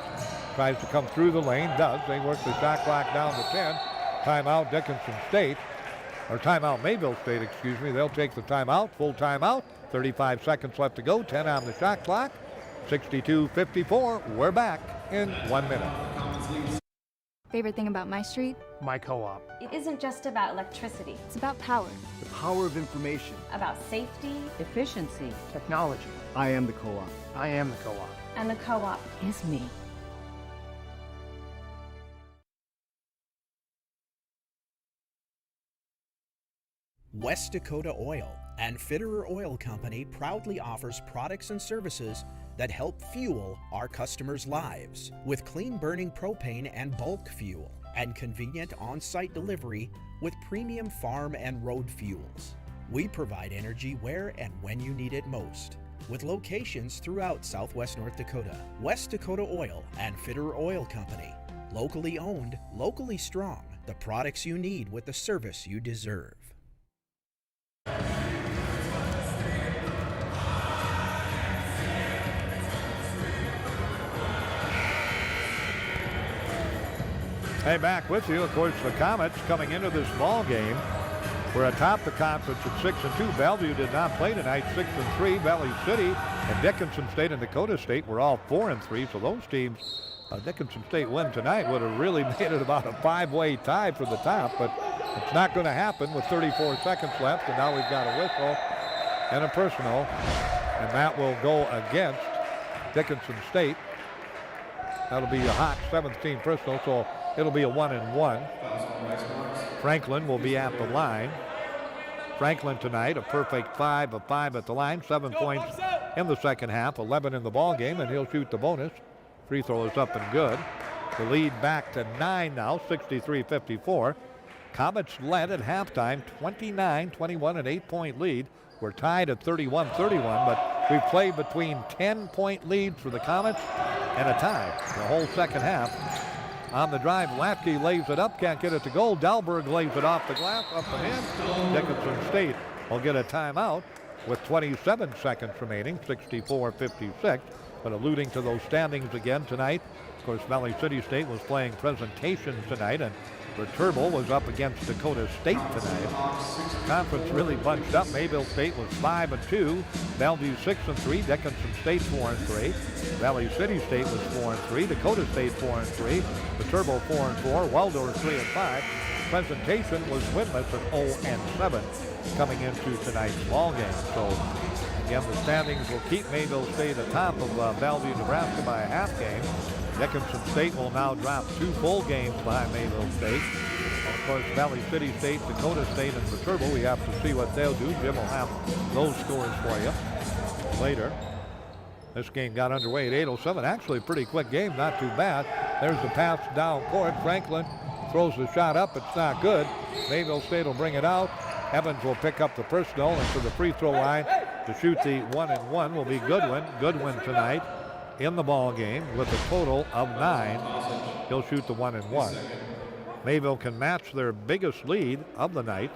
Tries to come through the lane. Does. They work the shot clock down to 10. Timeout Dickinson State. Or timeout Mayville State, excuse me. They'll take the timeout. Full timeout. 35 seconds left to go. 10 on the shot clock. 62-54. We're back in 1 minute. Favorite thing about my street? My co-op. It isn't just about electricity. It's about power. The power of information. About safety, Efficiency. Technology. I am the co-op. I am the co-op. and the co-op is me. West Dakota Oil and Fitterer Oil Company proudly offers products and services that help fuel our customers' lives with clean burning propane and bulk fuel and convenient on-site delivery with premium farm and road fuels. We provide energy where and when you need it most with locations throughout Southwest North Dakota. West Dakota Oil and Fitterer Oil Company. Locally owned, locally strong. The products you need with the service you deserve. Hey, back with you. Of course, the Comets coming into this ball game. We're atop the conference at 6-2. Bellevue did not play tonight, 6-3. Valley City and Dickinson State and Dakota State were all 4-3. So those teams, Dickinson State win tonight would have really made it about a 5-way tie for the top, but it's not going to happen with 34 seconds left. And now we've got a whistle and a personal, and that will go against Dickinson State. That'll be a hot 17 personal, so it'll be a 1-1. Franklin will be at the line. Franklin tonight, a perfect 5 of 5 at the line, 7 points in the second half, 11 in the ball game, and he'll shoot the bonus. Free throw is up and good. The lead back to 9 now, 63-54. Comets led at halftime, 29-21, an 8-point lead. We're tied at 31-31, but we've played between 10-point leads for the Comets and a tie the whole second half. On the drive, Latke lays it up, can't get it to go. Dahlberg lays it off the glass, up and in. Dickinson State will get a timeout with 27 seconds remaining, 64-56. But alluding to those standings again tonight, of course, Valley City State was playing presentation tonight, and Viterbo was up against Dakota State tonight. Conference really bunched up. Mayville State was 5-2. Bellevue 6-3. Dickinson State 4-3. Valley City State was 4-3. Dakota State 4-3. Viterbo 4-4. Waldorf 3-5. Presentation was winless at 0-7 coming into tonight's ball game. So again, the standings will keep Mayville State atop of Bellevue, Nebraska by a half game. Dickinson State will now drop 2 full games behind Mayville State. And of course, Valley City State, Dakota State, and Viterbo, we have to see what they'll do. Jim will have those scores for you later. This game got underway at 8:07. Actually, a pretty quick game, not too bad. There's the pass down court. Franklin throws the shot up. It's not good. Mayville State will bring it out. Evans will pick up the personal, and to the free throw line to shoot the 1-and-1 will be Goodwin. Goodwin tonight in the ball game with a total of 9. He'll shoot the 1-and-1. Mayville can match their biggest lead of the night,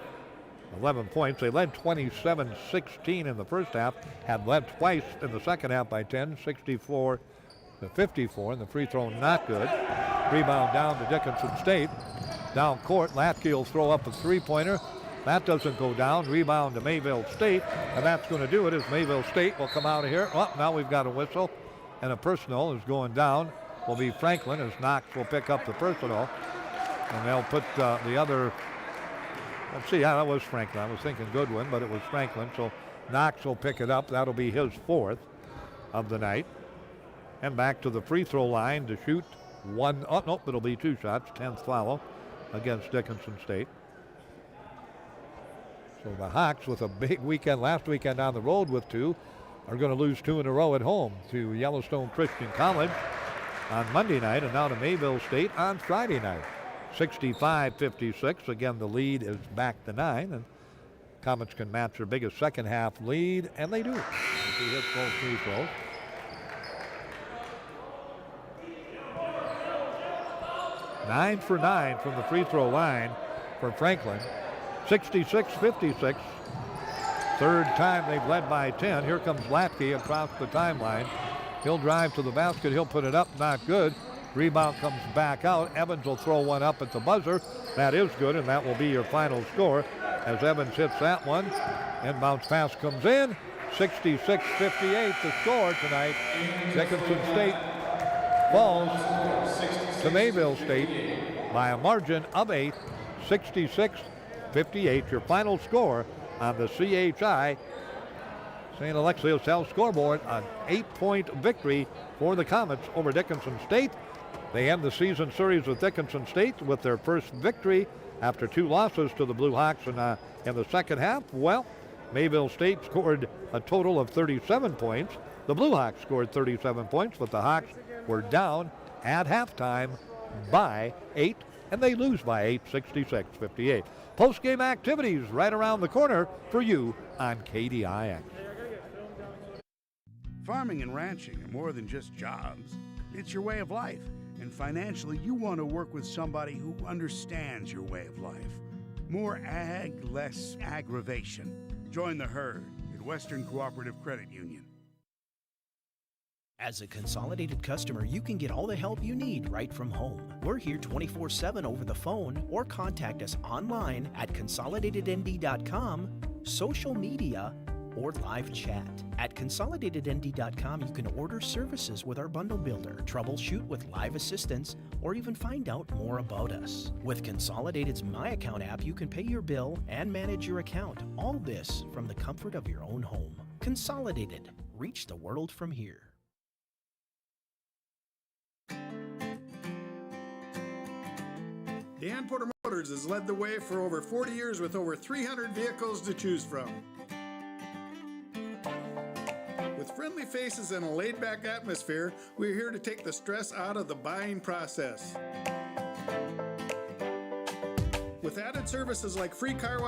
11 points. They led 27-16 in the first half, had led twice in the second half by 10, 64-54, and the free throw not good. Rebound down to Dickinson State. Down court, Latke will throw up a three-pointer. That doesn't go down. Rebound to Mayville State, and that's going to do it as Mayville State will come out of here. Well, now we've got a whistle, and a personal is going down. Will be Franklin as Knox will pick up the personal, and they'll put the other. Let's see, yeah, that was Franklin. I was thinking Goodwin, but it was Franklin. So Knox will pick it up. That'll be his 4th of the night. And back to the free throw line to shoot one. Oh, nope, it'll be 2 shots. 10th foul against Dickinson State. So the Hawks, with a big weekend last weekend on the road with 2, are going to lose 2 in a row at home to Yellowstone Christian College on Monday night and now to Mayville State on Friday night. 65-56. Again, the lead is back to 9, and Comets can match their biggest second half lead, and they do. If he hits both free throws. Nine for 9 from the free throw line for Franklin. 66-56. Third time they've led by 10. Here comes Latke across the timeline. He'll drive to the basket. He'll put it up. Not good. Rebound comes back out. Evans will throw one up at the buzzer. That is good, and that will be your final score as Evans hits that one. Inbounds pass comes in. 66-58 the score tonight. Dickinson State falls to Mayville State by a margin of 8. 66-58 your final score on the CHI St. Alexius Health scoreboard. An 8-point victory for the Comets over Dickinson State. They end the season series with Dickinson State with their first victory after 2 losses to the Blue Hawks in the second half. Well, Mayville State scored a total of 37 points. The Blue Hawks scored 37 points, but the Hawks were down at halftime by 8, and they lose by 8, 66-58. Post-game activities right around the corner for you on KDIX. Farming and ranching are more than just jobs. It's your way of life. And financially, you want to work with somebody who understands your way of life. More ag, less aggravation. Join the herd at Western Cooperative Credit Union. As a Consolidated customer, you can get all the help you need right from home. We're here 24/7 over the phone or contact us online at consolidatednd.com, social media, or live chat. At consolidatednd.com, you can order services with our bundle builder, troubleshoot with live assistance, or even find out more about us. With Consolidated's My Account app, you can pay your bill and manage your account. All this from the comfort of your own home. Consolidated. Reach the world from here. Dan Porter Motors has led the way for over 40 years with over 300 vehicles to choose from. With friendly faces and a laid-back atmosphere, we're here to take the stress out of the buying process. With added services like free car wash